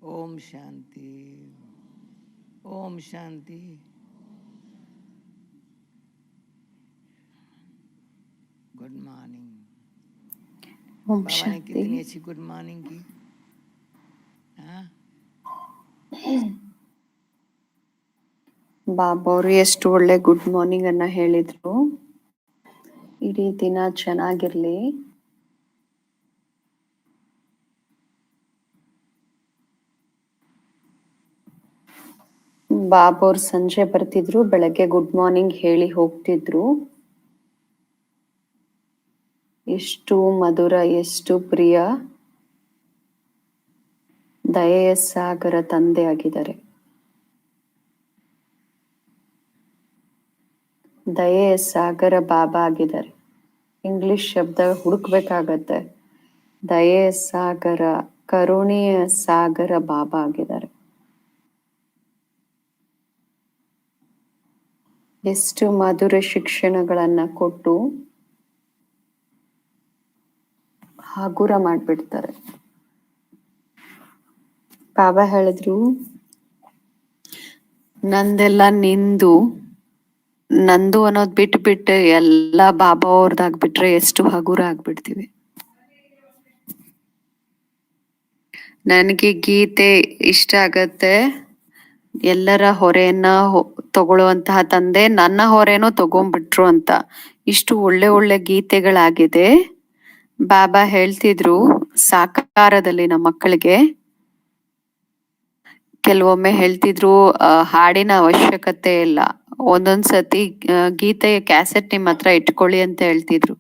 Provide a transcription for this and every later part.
Om Shanti. Om Shanti. Good morning. ओम बाबा ने शांति। कितनी अच्छी गुड मॉर्निंग की। हाँ, ಬಾಬಾ ಅವರು ಎಷ್ಟು ಒಳ್ಳೆ ಗುಡ್ ಮಾರ್ನಿಂಗ್ ಅನ್ನ ಹೇಳಿದ್ರು. ಇಡೀ ದಿನ ಚೆನ್ನಾಗಿರ್ಲಿ. ಬಾಬಾ ಅವ್ರು ಸಂಜೆ ಬರ್ತಿದ್ರು, ಬೆಳಗ್ಗೆ ಗುಡ್ ಮಾರ್ನಿಂಗ್ ಹೇಳಿ ಹೋಗ್ತಿದ್ರು. ಎಷ್ಟು ಮಧುರ, ಎಷ್ಟು ಪ್ರಿಯ, ದಯೆಯ ಸಾಗರ ತಂದೆ ಆಗಿದ್ದಾರೆ. ದಯೆಯ ಸಾಗರ ಬಾಬಾ ಆಗಿದ್ದಾರೆ. ಇಂಗ್ಲಿಷ್ ಶಬ್ದ ಹುಡುಕ್ಬೇಕಾಗತ್ತೆ. ದಯೆಯ ಸಾಗರ, ಕರುಣೆಯ ಸಾಗರ ಬಾಬಾ ಆಗಿದ್ದಾರೆ. ಎಷ್ಟು ಮಧುರ ಶಿಕ್ಷಣಗಳನ್ನ ಕೊಟ್ಟು ಹಗುರ ಮಾಡ್ಬಿಡ್ತಾರೆ. ಬಾಬಾ ಹೇಳಿದ್ರು, ನಂದೆಲ್ಲ ನಿಂದು, ನಂದು ಅನ್ನೋದ್ ಬಿಟ್ಟು ಎಲ್ಲ ಬಾಬಾ ಅವ್ರದ್ದಾಗ್ಬಿಟ್ರೆ ಎಷ್ಟು ಹಗುರ ಆಗ್ಬಿಡ್ತೀವಿ. ನನಗೆ ಗೀತೆ ಇಷ್ಟ ಆಗತ್ತೆ. ಎಲ್ಲರ ಹೊರೆಯನ್ನ ತಗೊಳ್ಳುವಂತಹ ತಂದೆ ನನ್ನ ಹೊರೆನೂ ತಗೊಂಡ್ಬಿಟ್ರು ಅಂತ. ಇಷ್ಟು ಒಳ್ಳೆ ಒಳ್ಳೆ ಗೀತೆಗಳಾಗಿದೆ. ಬಾಬಾ ಹೇಳ್ತಿದ್ರು ಸಾಕಾರದಲ್ಲಿ ನಮ್ಮ ಮಕ್ಕಳಿಗೆ ಕೆಲವೊಮ್ಮೆ ಹೇಳ್ತಿದ್ರು, ಹಾಡಿನ ಅವಶ್ಯಕತೆ ಇಲ್ಲ, ಒಂದೊಂದ್ಸತಿ ಗೀತೆಯ ಕ್ಯಾಸೆಟ್ ನಿಮ್ಮ ಹತ್ರ ಇಟ್ಕೊಳ್ಳಿ ಅಂತ ಹೇಳ್ತಿದ್ರು.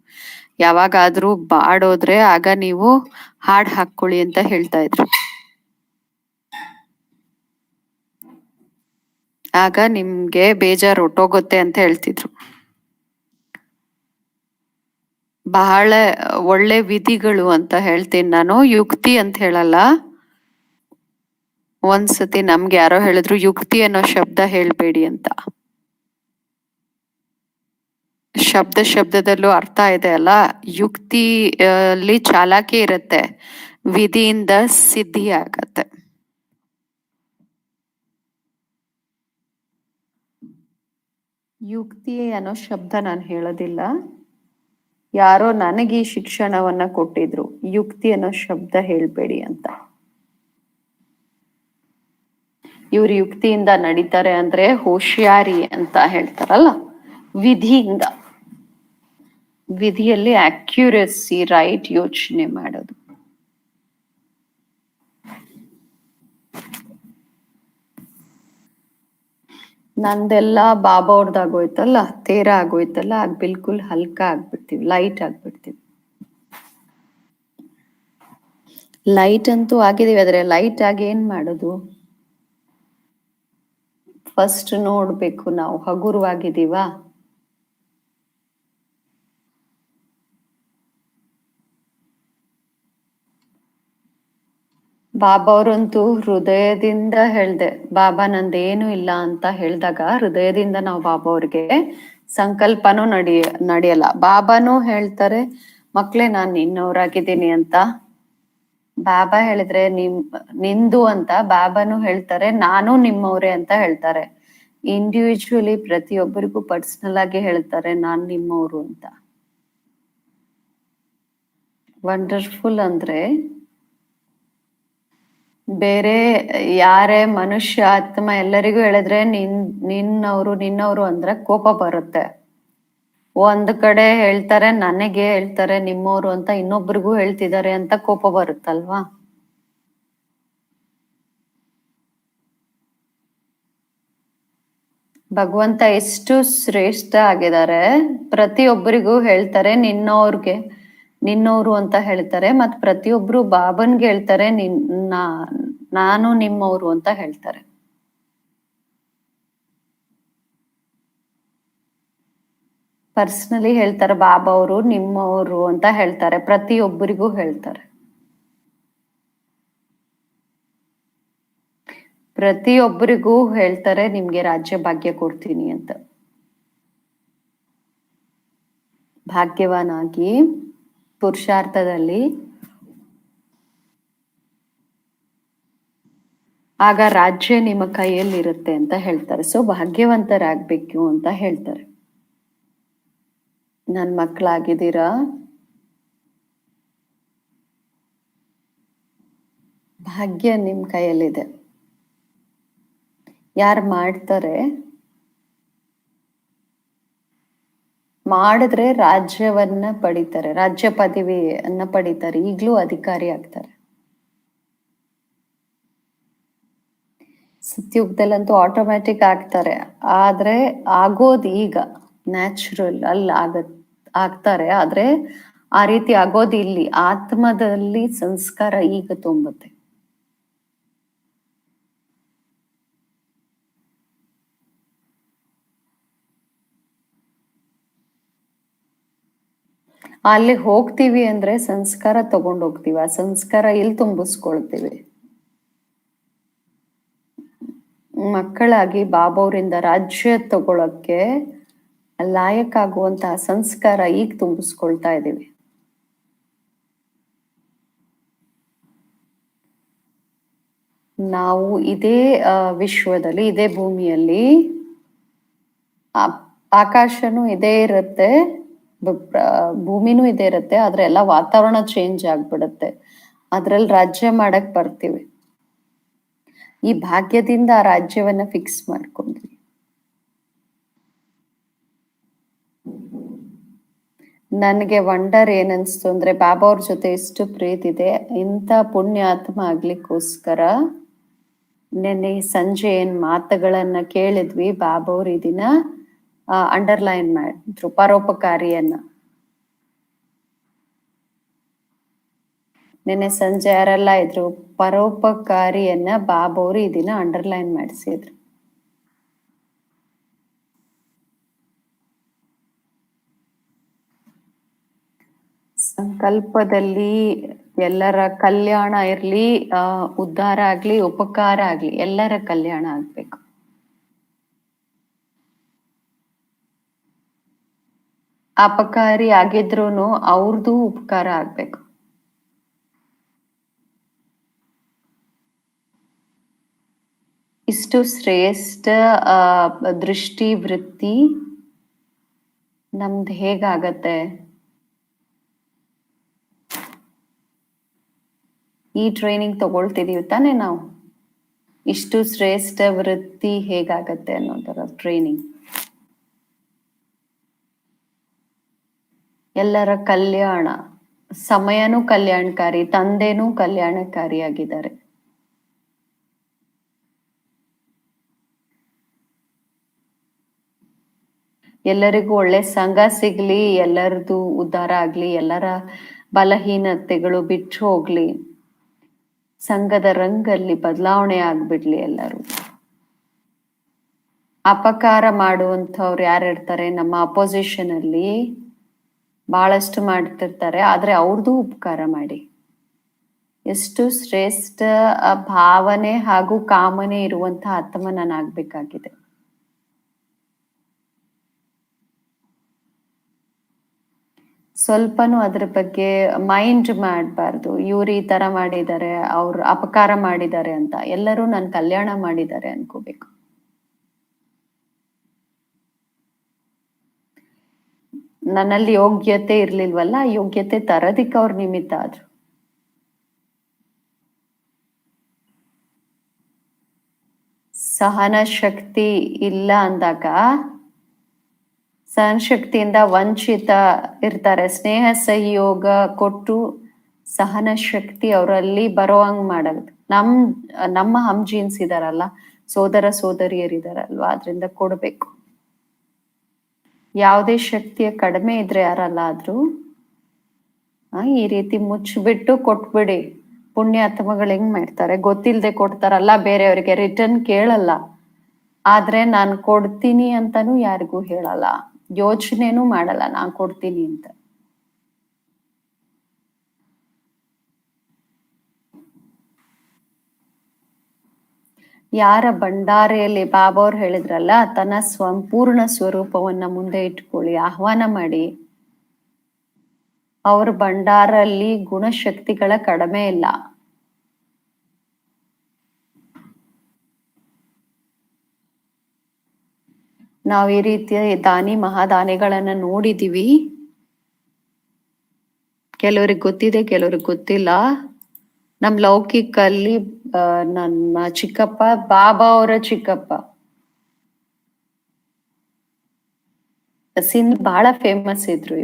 ಯಾವಾಗಾದ್ರೂ ಬಾಡೋದ್ರೆ ಆಗ ನೀವು ಹಾಡ್ ಹಾಕೊಳ್ಳಿ ಅಂತ ಹೇಳ್ತಾ ಇದ್ರು. ಆಗ ನಿಮ್ಗೆ ಬೇಜಾರು ಹೊಟ್ಟೋಗುತ್ತೆ ಅಂತ ಹೇಳ್ತಿದ್ರು. ಬಹಳ ಒಳ್ಳೆ ವಿಧಿಗಳು ಅಂತ ಹೇಳ್ತೀನಿ ನಾನು, ಯುಕ್ತಿ ಅಂತ ಹೇಳಲ್ಲ. ಒಂದ್ಸತಿ ನಮ್ಗೆ ಯಾರೋ ಹೇಳಿದ್ರು ಯುಕ್ತಿ ಅನ್ನೋ ಶಬ್ದ ಹೇಳ್ಬೇಡಿ ಅಂತ. ಶಬ್ದದಲ್ಲೂ ಅರ್ಥ ಇದೆ ಅಲ್ಲ. ಯುಕ್ತಿ ಅಲ್ಲಿ ಚಾಲಾಕಿ ಇರುತ್ತೆ, ವಿಧಿಯಿಂದ ಸಿದ್ಧಿ ಆಗತ್ತೆ. ಯುಕ್ತಿ ಅನ್ನೋ ಶಬ್ದ ನಾನು ಹೇಳೋದಿಲ್ಲ. ಯಾರೋ ನನಗೆ ಈ ಶಿಕ್ಷಣವನ್ನ ಕೊಟ್ಟಿದ್ರು, ಯುಕ್ತಿ ಅನ್ನೋ ಶಬ್ದ ಹೇಳ್ಬೇಡಿ ಅಂತ. ಇವ್ರು ಯುಕ್ತಿಯಿಂದ ನಡೀತಾರೆ ಅಂದ್ರೆ ಹೋಶಿಯಾರಿ ಅಂತ ಹೇಳ್ತಾರಲ್ಲ, ವಿಧಿಯಿಂದ. ವಿಧಿಯಲ್ಲಿ ಅಕ್ಯುರಸಿ, ರೈಟ್ ಯೋಚನೆ ಮಾಡೋದು. ನಂದೆಲ್ಲ ಬಾಬಾ ಅವ್ರದ್ದಾಗೋಯ್ತಲ್ಲ, ತೇರ ಆಗೋಯ್ತಲ್ಲ, ಆಗ ಬಿಲ್ಕುಲ್ ಹಲ್ಕ ಆಗ್ಬಿಡ್ತೀವಿ, ಲೈಟ್ ಆಗ್ಬಿಡ್ತೀವಿ. ಲೈಟ್ ಅಂತೂ ಆಗಿದೀವಿ, ಆದ್ರೆ ಲೈಟ್ ಆಗಿ ಏನ್ ಮಾಡೋದು? ಫಸ್ಟ್ ನೋಡ್ಬೇಕು ನಾವು ಹಗುರವಾಗಿದ್ದೀವ. ಬಾಬಾ ಅವರಂತೂ ಹೃದಯದಿಂದ ಹೇಳ್ದೆ, ಬಾಬಾ ನಂದೇನು ಇಲ್ಲ ಅಂತ ಹೇಳಿದಾಗ ಹೃದಯದಿಂದ ನಾವು ಬಾಬಾ ಅವ್ರಿಗೆ ಸಂಕಲ್ಪನೂ ನಡೆಯಲ್ಲ. ಬಾಬಾನೂ ಹೇಳ್ತಾರೆ, ಮಕ್ಳೇ ನಾನ್ ನಿನ್ನವರಾಗಿದ್ದೀನಿ ಅಂತ. ಬಾಬಾ ಹೇಳಿದ್ರೆ ನಿಂದು ಅಂತ, ಬಾಬಾನು ಹೇಳ್ತಾರೆ ನಾನು ನಿಮ್ಮವ್ರೆ ಅಂತ ಹೇಳ್ತಾರೆ. ಇಂಡಿವಿಜುವಲಿ ಪ್ರತಿಯೊಬ್ಬರಿಗೂ ಪರ್ಸನಲ್ ಆಗಿ ಹೇಳ್ತಾರೆ ನಾನ್ ನಿಮ್ಮವ್ರು ಅಂತ. ವಂಡರ್ಫುಲ್. ಅಂದ್ರೆ ಬೇರೆ ಯಾರೇ ಮನುಷ್ಯ ಆತ್ಮ ಎಲ್ಲರಿಗೂ ಹೇಳಿದ್ರೆ ನಿನ್ನವ್ರು ಅಂದ್ರೆ ಕೋಪ ಬರುತ್ತೆ. ಒಂದ್ ಕಡೆ ಹೇಳ್ತಾರೆ ನನಗೆ ಹೇಳ್ತಾರೆ ನಿಮ್ಮವ್ರು ಅಂತ, ಇನ್ನೊಬ್ರಿಗೂ ಹೇಳ್ತಿದ್ದಾರೆ ಅಂತ ಕೋಪ ಬರುತ್ತಲ್ವಾ. ಭಗವಂತ ಎಷ್ಟು ಶ್ರೇಷ್ಠ ಆಗಿದ್ದಾರೆ. ಪ್ರತಿಯೊಬ್ಬರಿಗೂ ಹೇಳ್ತಾರೆ ನಿನ್ನೋರು ಅಂತ ಹೇಳ್ತಾರೆ. ಮತ್ ಪ್ರತಿಯೊಬ್ರು ಬಾಬನ್ಗೆ ಹೇಳ್ತಾರೆ ನಾನು ನಿಮ್ಮವ್ರು ಅಂತ ಹೇಳ್ತಾರೆ. ಪರ್ಸನಲಿ ಹೇಳ್ತಾರೆ ಬಾಬಾ ಅವರು ನಿಮ್ಮವರು ಅಂತ ಹೇಳ್ತಾರೆ, ಪ್ರತಿಯೊಬ್ಬರಿಗೂ ಹೇಳ್ತಾರೆ. ಪ್ರತಿಯೊಬ್ಬರಿಗೂ ಹೇಳ್ತಾರೆ ನಿಮ್ಗೆ ರಾಜ್ಯ ಭಾಗ್ಯ ಕೊಡ್ತೀನಿ ಅಂತ. ಭಾಗ್ಯವಾನಾಗಿ ಪುರುಷಾರ್ಥದಲ್ಲಿ ಆಗ ರಾಜ್ಯ ನಿಮ್ಮ ಕೈಯಲ್ಲಿರುತ್ತೆ ಅಂತ ಹೇಳ್ತಾರೆ. ಸೊ ಭಾಗ್ಯವಂತರಾಗ್ಬೇಕು ಅಂತ ಹೇಳ್ತಾರೆ. ನನ್ ಮಕ್ಕಳಾಗಿದ್ದೀರಾ? ಭಾಗ್ಯ ನಿಮ್ ಕೈಯಲ್ಲಿದೆ. ಯಾರು ಮಾಡ್ತಾರೆ, ಮಾಡಿದ್ರೆ ರಾಜ್ಯವನ್ನ ಪಡಿತಾರೆ, ರಾಜ್ಯ ಪದವಿಯನ್ನ ಪಡಿತಾರೆ, ಈಗ್ಲೂ ಅಧಿಕಾರಿ ಆಗ್ತಾರೆ. ಸತ್ಯುಗದಲ್ಲಂತೂ ಆಟೋಮ್ಯಾಟಿಕ್ ಆಗ್ತಾರೆ. ಆದ್ರೆ ಆಗೋದು ಈಗ ನ್ಯಾಚುರಲ್ ಅಲ್ಲಿ ಆಗ್ತಾರೆ. ಆದ್ರೆ ಆ ರೀತಿ ಆಗೋದು ಇಲ್ಲಿ ಆತ್ಮದಲ್ಲಿ ಸಂಸ್ಕಾರ ಈಗ ತುಂಬುತ್ತೆ. ಅಲ್ಲಿ ಹೋಗ್ತೀವಿ ಅಂದ್ರೆ ಸಂಸ್ಕಾರ ತಗೊಂಡ್ ಹೋಗ್ತೀವಿ. ಆ ಸಂಸ್ಕಾರ ಇಲ್ಲಿ ತುಂಬಿಸ್ಕೊಳ್ತೀವಿ. ಮಕ್ಕಳಾಗಿ ಬಾಬಾವರಿಂದ ರಾಜ್ಯ ತಗೊಳಕ್ಕೆ ಲಾಯಕ್ ಆಗುವಂತಹ ಸಂಸ್ಕಾರ ಈಗ ತುಂಬಿಸ್ಕೊಳ್ತಾ ಇದ್ದೀವಿ. ನಾವು ಇದೇ ವಿಶ್ವದಲ್ಲಿ, ಇದೇ ಭೂಮಿಯಲ್ಲಿ, ಆಕಾಶನೂ ಇದೇ ಇರುತ್ತೆ, ಭೂಮಿನೂ ಇದೇ ಇರುತ್ತೆ. ಆದ್ರೆ ಎಲ್ಲ ವಾತಾವರಣ ಚೇಂಜ್ ಆಗ್ಬಿಡುತ್ತೆ. ಅದ್ರಲ್ಲಿ ರಾಜ್ಯ ಮಾಡಕ್ ಬರ್ತೀವಿ. ಈ ಭಾಗ್ಯದಿಂದ ಆ ರಾಜ್ಯವನ್ನ ಫಿಕ್ಸ್ ಮಾಡ್ಕೊಂಡ್ವಿ. ನನಗೆ ವಂಡರ್ ಏನನ್ಸ್ತು ಅಂದ್ರೆ, ಬಾಬಾ ಅವ್ರ ಜೊತೆ ಎಷ್ಟು ಪ್ರೀತಿ ಇದೆ. ಇಂಥ ಪುಣ್ಯಾತ್ಮ ಆಗ್ಲಿಕ್ಕೋಸ್ಕರ ನೆನ್ನೆ ಸಂಜೆ ಏನ್ ಮಾತುಗಳನ್ನ ಕೇಳಿದ್ವಿ, ಬಾಬಾ ಅವ್ರು ಇದನ್ನ ಅಂಡರ್ಲೈನ್ ಮಾಡಿದ್ರು, ಪರೋಪಕಾರಿಯನ್ನ. ನೆನ್ನೆ ಸಂಜೆ ಯಾರೆಲ್ಲ ಇದ್ರು, ಪರೋಪಕಾರಿಯನ್ನ ಬಾಬಾ ಅವರು ಈ ದಿನ ಅಂಡರ್ಲೈನ್ ಮಾಡಿಸಿದ್ರು. ಸಂಕಲ್ಪದಲ್ಲಿ ಎಲ್ಲರ ಕಲ್ಯಾಣ ಇರ್ಲಿ, ಉದ್ಧಾರ ಆಗ್ಲಿ, ಉಪಕಾರ ಆಗ್ಲಿ, ಎಲ್ಲರ ಕಲ್ಯಾಣ ಆಗ್ಬೇಕು. ಅಪಕಾರಿ ಆಗಿದ್ರೂನು ಅವ್ರದ್ದು ಉಪಕಾರ ಆಗ್ಬೇಕು. ಇಷ್ಟು ಶ್ರೇಷ್ಠ ದೃಷ್ಟಿ ವೃತ್ತಿ ನಮ್ದು ಹೇಗಾಗತ್ತೆ? ಈ ಟ್ರೈನಿಂಗ್ ತಗೊಳ್ತಿದೀವಿ ತಾನೆ ನಾವು. ಇಷ್ಟು ಶ್ರೇಷ್ಠ ವೃತ್ತಿ ಹೇಗಾಗತ್ತೆ ಅನ್ನೋದರ ಟ್ರೈನಿಂಗ್. ಎಲ್ಲರ ಕಲ್ಯಾಣ, ಸಮಯನೂ ಕಲ್ಯಾಣಕಾರಿ, ತಂದೆನೂ ಕಲ್ಯಾಣಕಾರಿಯಾಗಿದ್ದಾರೆ. ಎಲ್ಲರಿಗೂ ಒಳ್ಳೆ ಸಂಘ ಸಿಗ್ಲಿ, ಎಲ್ಲರದು ಉದ್ಧಾರ ಆಗ್ಲಿ, ಎಲ್ಲರ ಬಲಹೀನತೆಗಳು ಬಿಟ್ಟು ಹೋಗ್ಲಿ, ಸಂಘದ ರಂಗಲ್ಲಿ ಬದಲಾವಣೆ ಆಗ್ಬಿಡ್ಲಿ ಎಲ್ಲರೂ. ಅಪಕಾರ ಮಾಡುವಂಥವ್ರು ಯಾರು ಇರ್ತಾರೆ, ನಮ್ಮ ಅಪೋಸಿಷನ್ ಅಲ್ಲಿ ಬಹಳಷ್ಟು ಮಾಡ್ತಿರ್ತಾರೆ. ಆದ್ರೆ ಅವ್ರದ್ದು ಉಪಕಾರ ಮಾಡಿ. ಎಷ್ಟು ಶ್ರೇಷ್ಠ ಭಾವನೆ ಹಾಗೂ ಕಾಮನೆ ಇರುವಂತಹ ಆತ್ಮ ನಾನಾಗ್ಬೇಕಾಗಿದೆ. ಸ್ವಲ್ಪನೂ ಅದ್ರ ಬಗ್ಗೆ ಮೈಂಡ್ ಮಾಡಬಾರ್ದು. ಇವ್ರು ಈ ತರ ಮಾಡಿದ್ದಾರೆ, ಅವ್ರು ಅಪಕಾರ ಮಾಡಿದ್ದಾರೆ ಅಂತ. ಎಲ್ಲರೂ ನನ್ ಕಲ್ಯಾಣ ಮಾಡಿದ್ದಾರೆ ಅನ್ಕೋಬೇಕು. ನನ್ನಲ್ಲಿ ಯೋಗ್ಯತೆ ಇರ್ಲಿಲ್ವಲ್ಲ, ಯೋಗ್ಯತೆ ತರದಿಕ್ಕೆ ಅವ್ರ ನಿಮಿತ್ತ ಆದ್ರು. ಸಹನ ಶಕ್ತಿ ಇಲ್ಲ ಅಂದಾಗ, ಸಹನ ಶಕ್ತಿಯಿಂದ ವಂಚಿತ ಇರ್ತಾರೆ. ಸ್ನೇಹ ಸಹಯೋಗ ಕೊಟ್ಟು ಸಹನ ಶಕ್ತಿ ಅವರಲ್ಲಿ ಬರೋವಂಗ್ ಮಾಡೋದು. ನಮ್ಮ ಹಮ್ ಜೀನ್ಸ್ ಇದಾರಲ್ಲ, ಸೋದರ ಸೋದರಿಯರಿದಾರಲ್ವಾ, ಅದ್ರಿಂದ ಕೊಡ್ಬೇಕು. ಯಾವುದೇ ಶಕ್ತಿಯ ಕಡಿಮೆ ಇದ್ರೆ ಯಾರಲ್ಲ ಆದ್ರೂ ಈ ರೀತಿ ಮುಚ್ಚಿಬಿಟ್ಟು ಕೊಟ್ಬಿಡಿ. ಪುಣ್ಯಾತ್ಮಗಳು ಹೆಂಗ್ ಮಾಡ್ತಾರೆ, ಗೊತ್ತಿಲ್ದೆ ಕೊಡ್ತಾರಲ್ಲ, ಬೇರೆಯವ್ರಿಗೆ ರಿಟರ್ನ್ ಕೇಳಲ್ಲ. ಆದ್ರೆ ನಾನ್ ಕೊಡ್ತೀನಿ ಅಂತಾನು ಯಾರಿಗೂ ಹೇಳಲ್ಲ, ಯೋಚನೆನೂ ಮಾಡಲ್ಲ ನಾನ್ ಕೊಡ್ತೀನಿ ಅಂತ. ಯಾರ ಭಂಡಾರೆಯಲ್ಲಿ ಬಾಬಾ ಅವ್ರು ಹೇಳಿದ್ರಲ್ಲ, ತನ್ನ ಸಂಪೂರ್ಣ ಸ್ವರೂಪವನ್ನ ಮುಂದೆ ಇಟ್ಕೊಳ್ಳಿ, ಆಹ್ವಾನ ಮಾಡಿ. ಅವ್ರ ಭಂಡಾರಲ್ಲಿ ಗುಣಶಕ್ತಿಗಳ ಕಡಿಮೆ ಇಲ್ಲ. ನಾವು ಈ ರೀತಿಯ ದಾನಿ ಮಹಾದಾನಿಗಳನ್ನ ನೋಡಿದೀವಿ. ಕೆಲವ್ರಿಗೆ ಗೊತ್ತಿದೆ, ಕೆಲವ್ರಿಗೆ ಗೊತ್ತಿಲ್ಲ. ನಮ್ ಲೌಕಿಕಲ್ಲಿ ನನ್ನ ಚಿಕ್ಕಪ್ಪ, ಬಾಬಾ ಅವರ ಚಿಕ್ಕಪ್ಪ ಸಿಂಧ್ ಬಹಳ ಫೇಮಸ್ ಇದ್ರು.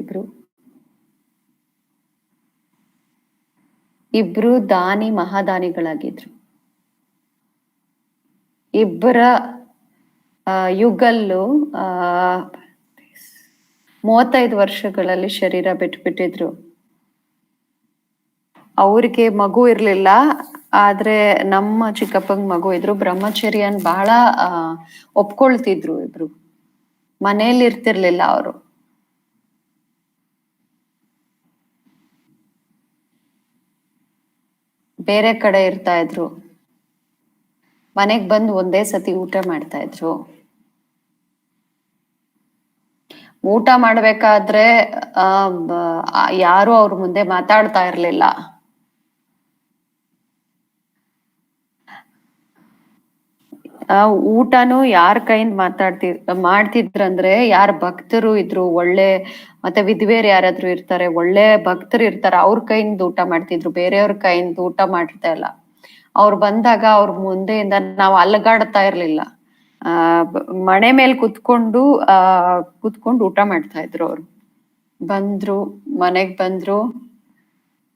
ಇಬ್ರು ದಾನಿ ಮಹಾದಾನಿಗಳಾಗಿದ್ರು. ಇಬ್ಬರ ಯುಗಲ್ಲು 35 ವರ್ಷಗಳಲ್ಲಿ ಶರೀರ ಬಿಟ್ಬಿಟ್ಟಿದ್ರು. ಅವ್ರಿಗೆ ಮಗು ಇರ್ಲಿಲ್ಲ, ಆದ್ರೆ ನಮ್ಮ ಚಿಕ್ಕಪ್ಪಂಗ್ ಮಗು ಇದ್ರು. ಬ್ರಹ್ಮಚರ್ಯನ್ ಬಹಳ ಒಪ್ಕೊಳ್ತಿದ್ರು. ಇಬ್ರು ಮನೇಲಿ ಇರ್ತಿರ್ಲಿಲ್ಲ ಅವರು. ಬೇರೆ ಕಡೆ ಇರ್ತಾ ಇದ್ರು. ಮನೆಗ್ ಬಂದು ಒಂದೇ ಸತಿ ಊಟ ಮಾಡ್ತಾ ಇದ್ರು. ಊಟ ಮಾಡ್ಬೇಕಾದ್ರೆ ಯಾರು ಅವ್ರ ಮುಂದೆ ಮಾತಾಡ್ತಾ ಇರ್ಲಿಲ್ಲ. ಊಟನು ಯಾರ ಕೈಯಿಂದ ಮಾಡ್ತಿದ್ರಂದ್ರೆ, ಯಾರ ಭಕ್ತರು ಇದ್ರು, ಒಳ್ಳೆ ಮತ್ತೆ ವಿಧವೆಯರು ಯಾರಾದ್ರೂ ಇರ್ತಾರೆ, ಒಳ್ಳೆ ಭಕ್ತರು ಇರ್ತಾರೆ, ಅವ್ರ ಕೈಯಿಂದ ಊಟ ಮಾಡ್ತಿದ್ರು. ಬೇರೆಯವ್ರ ಕೈಯಿಂದ ಊಟ ಮಾಡ್ತಾ ಇಲ್ಲ. ಅವ್ರು ಬಂದಾಗ ಅವ್ರ ಮುಂದೆಯಿಂದ ನಾವು ಅಲಗಾಡ್ತಾ ಇರ್ಲಿಲ್ಲ. ಮಣೆ ಮೇಲೆ ಕುತ್ಕೊಂಡು ಊಟ ಮಾಡ್ತಾ ಇದ್ರು. ಅವ್ರು ಬಂದ್ರು, ಮನೆಗ್ ಬಂದ್ರು,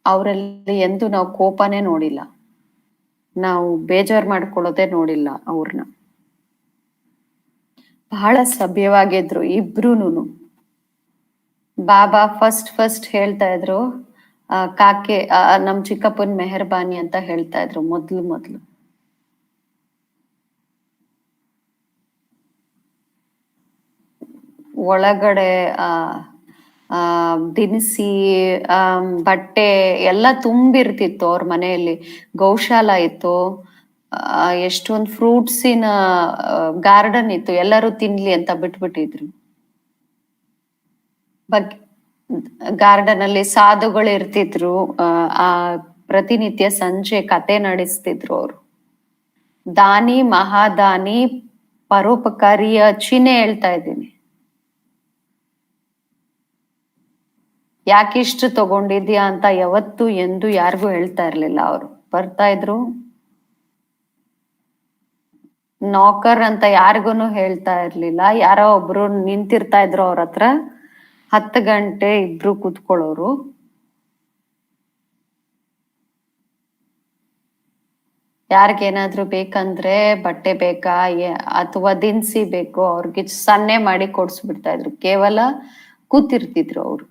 ಅವರಲ್ಲಿ ಎಂದು ನಾವು ಕೋಪನೇ ನೋಡಿಲ್ಲ, ನಾವು ಬೇಜಾರ್ ಮಾಡ್ಕೊಳ್ಳೋದೇ ನೋಡಿಲ್ಲ ಅವ್ರನ್ನ. ಬಹಳ ಸಭ್ಯವಾಗಿದ್ರು ಇಬ್ರುನು. ಬಾಬಾ ಫಸ್ಟ್ ಹೇಳ್ತಾ ಇದ್ರು, ಕಾಕೆ ನಮ್ ಚಿಕ್ಕಪ್ಪನ್ ಮೆಹರ್ಬಾನಿ ಅಂತ ಹೇಳ್ತಾ ಇದ್ರು ಮೊದ್ಲು. ಒಳಗಡೆ ದಿನಸಿ ಬಟ್ಟೆ ಎಲ್ಲ ತುಂಬಿರ್ತಿತ್ತು ಅವ್ರ ಮನೆಯಲ್ಲಿ. ಗೌಶಾಲ ಇತ್ತು, ಎಷ್ಟೊಂದು ಫ್ರೂಟ್ಸಿನ ಗಾರ್ಡನ್ ಇತ್ತು. ಎಲ್ಲರೂ ತಿನ್ಲಿ ಅಂತ ಬಿಟ್ಬಿಟ್ಟಿದ್ರು. ಗಾರ್ಡನ್ ಅಲ್ಲಿ ಸಾಧುಗಳು ಇರ್ತಿದ್ರು. ಆ ಪ್ರತಿನಿತ್ಯ ಸಂಜೆ ಕತೆ ನಡೆಸ್ತಿದ್ರು ಅವರು. ದಾನಿ ಮಹಾದಾನಿ ಪರೋಪಕಾರಿಯ ಚಿಹ್ನೆ ಹೇಳ್ತಾ ಇದ್ದೀನಿ. ಯಾಕಿಷ್ಟು ತಗೊಂಡಿದ್ಯಾ ಅಂತ ಯಾವತ್ತು ಎಂದು ಯಾರಿಗೂ ಹೇಳ್ತಾ ಇರ್ಲಿಲ್ಲ. ಅವರು ಬರ್ತಾ ಇದ್ರು, ನಾಕರ್ ಅಂತ ಯಾರಿಗೂ ಹೇಳ್ತಾ ಇರ್ಲಿಲ್ಲ. ಯಾರೋ ಒಬ್ರು ನಿಂತಿರ್ತಾ ಇದ್ರು ಅವ್ರ ಹತ್ರ. 10 ಗಂಟೆ ಇಬ್ರು ಕೂತ್ಕೊಳ್ಳೋರು. ಯಾರಿಗೇನಾದ್ರೂ ಬೇಕಂದ್ರೆ, ಬಟ್ಟೆ ಬೇಕಾ ಅಥವಾ ದಿನಸಿ ಬೇಕು, ಅವ್ರಿಗೆ ಸನ್ನೆ ಮಾಡಿ ಕೊಡ್ಸ್ಬಿಡ್ತಾ ಇದ್ರು. ಕೇವಲ ಕೂತಿರ್ತಿದ್ರು ಅವ್ರು.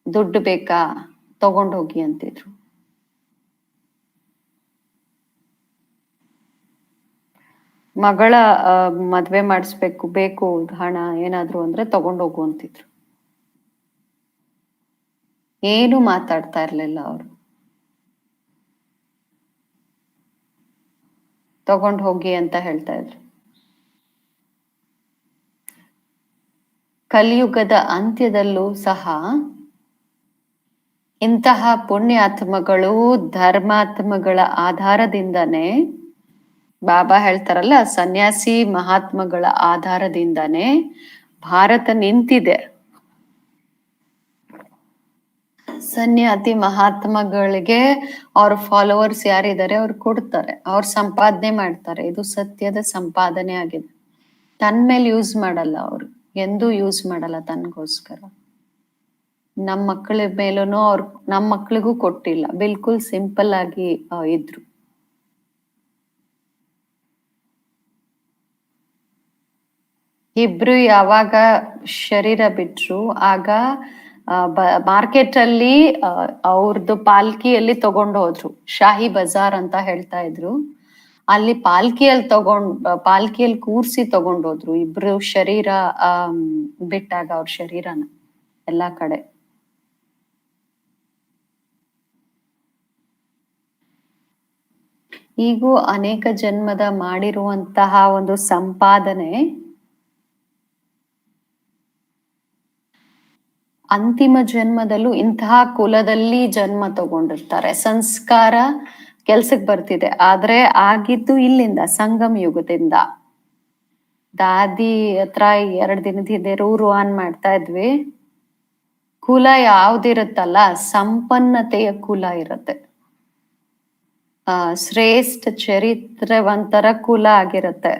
ದುಡ್ಡು ಬೇಕಾ, ತಗೊಂಡೋಗಿ ಅಂತಿದ್ರು. ಮಗಳ ಮದ್ವೆ ಮಾಡಿಸ್ಬೇಕು, ಬೇಕು ಹಣ ಏನಾದ್ರು ಅಂದ್ರೆ ತಗೊಂಡೋಗು ಅಂತಿದ್ರು. ಏನು ಮಾತಾಡ್ತಾ ಇರ್ಲಿಲ್ಲ ಅವರು. ತಗೊಂಡ್ ಹೋಗಿ ಅಂತ ಹೇಳ್ತಾ ಇದ್ರು. ಕಲಿಯುಗದ ಅಂತ್ಯದಲ್ಲೂ ಸಹ ಇಂತಹ ಪುಣ್ಯಾತ್ಮಗಳು, ಧರ್ಮಾತ್ಮಗಳ ಆಧಾರದಿಂದನೇ, ಬಾಬಾ ಹೇಳ್ತಾರಲ್ಲ, ಸನ್ಯಾಸಿ ಮಹಾತ್ಮಗಳ ಆಧಾರದಿಂದನೇ ಭಾರತ ನಿಂತಿದೆ. ಸನ್ಯಾಸಿ ಮಹಾತ್ಮಗಳಿಗೆ ಅವ್ರ ಫಾಲೋವರ್ಸ್ ಯಾರಿದ್ದಾರೆ ಅವ್ರು ಕೊಡ್ತಾರೆ, ಅವ್ರು ಸಂಪಾದನೆ ಮಾಡ್ತಾರೆ. ಇದು ಸತ್ಯದ ಸಂಪಾದನೆ ಆಗಿದೆ. ತನ್ ಮೇಲೆ ಯೂಸ್ ಮಾಡಲ್ಲ ಅವರು, ಎಂದೂ ಯೂಸ್ ಮಾಡಲ್ಲ ತನ್ಗೋಸ್ಕರ. ನಮ್ಮ ಮಕ್ಕಳ ಮೇಲೂ ಅವ್ರು ನಮ್ಮ ಮಕ್ಳಿಗೂ ಕೊಟ್ಟಿಲ್ಲ. ಬಿಲ್ಕುಲ್ ಸಿಂಪಲ್ ಆಗಿ ಇದ್ರು. ಇಬ್ರು ಯಾವಾಗ ಶರೀರ ಬಿಟ್ರು, ಆಗ ಮಾರ್ಕೆಟ್ ಅಲ್ಲಿ ಅವ್ರದ್ದು ಪಾಲ್ಕಿಯಲ್ಲಿ ತಗೊಂಡು ಹೋದ್ರು. ಶಾಹಿ ಬಜಾರ್ ಅಂತ ಹೇಳ್ತಾ ಇದ್ರು. ಅಲ್ಲಿ ಪಾಲ್ಕಿಯಲ್ಲಿ ಕೂರ್ಸಿ ತಗೊಂಡೋದ್ರು ಇಬ್ರು ಶರೀರ ಬಿಟ್ಟಾಗ ಅವ್ರ ಶರೀರನ ಎಲ್ಲಾ ಕಡೆ. ಈಗೂ ಅನೇಕ ಜನ್ಮದ ಮಾಡಿರುವಂತಹ ಒಂದು ಸಂಪಾದನೆ ಅಂತಿಮ ಜನ್ಮದಲ್ಲೂ ಇಂತಹ ಕುಲದಲ್ಲಿ ಜನ್ಮ ತಗೊಂಡಿರ್ತಾರೆ. ಸಂಸ್ಕಾರ ಕೆಲ್ಸಕ್ಕೆ ಬರ್ತಿದೆ, ಆದ್ರೆ ಆಗಿದ್ದು ಇಲ್ಲಿಂದ, ಸಂಗಮ ಯುಗದಿಂದ. ದಾದಿ ಹತ್ರ 2 ದಿನದ ಹಿಂದೆ ರೂರು ಆನ್ ಮಾಡ್ತಾ ಇದ್ವಿ. ಕುಲ ಯಾವ್ದಿರುತ್ತಲ್ಲ, ಸಂಪನ್ನತೆಯ ಕುಲ ಇರುತ್ತೆ. ಶ್ರೇಷ್ಠ ಚರಿತ್ರೆವಂತರ ಕುಲ ಆಗಿರುತ್ತೆ.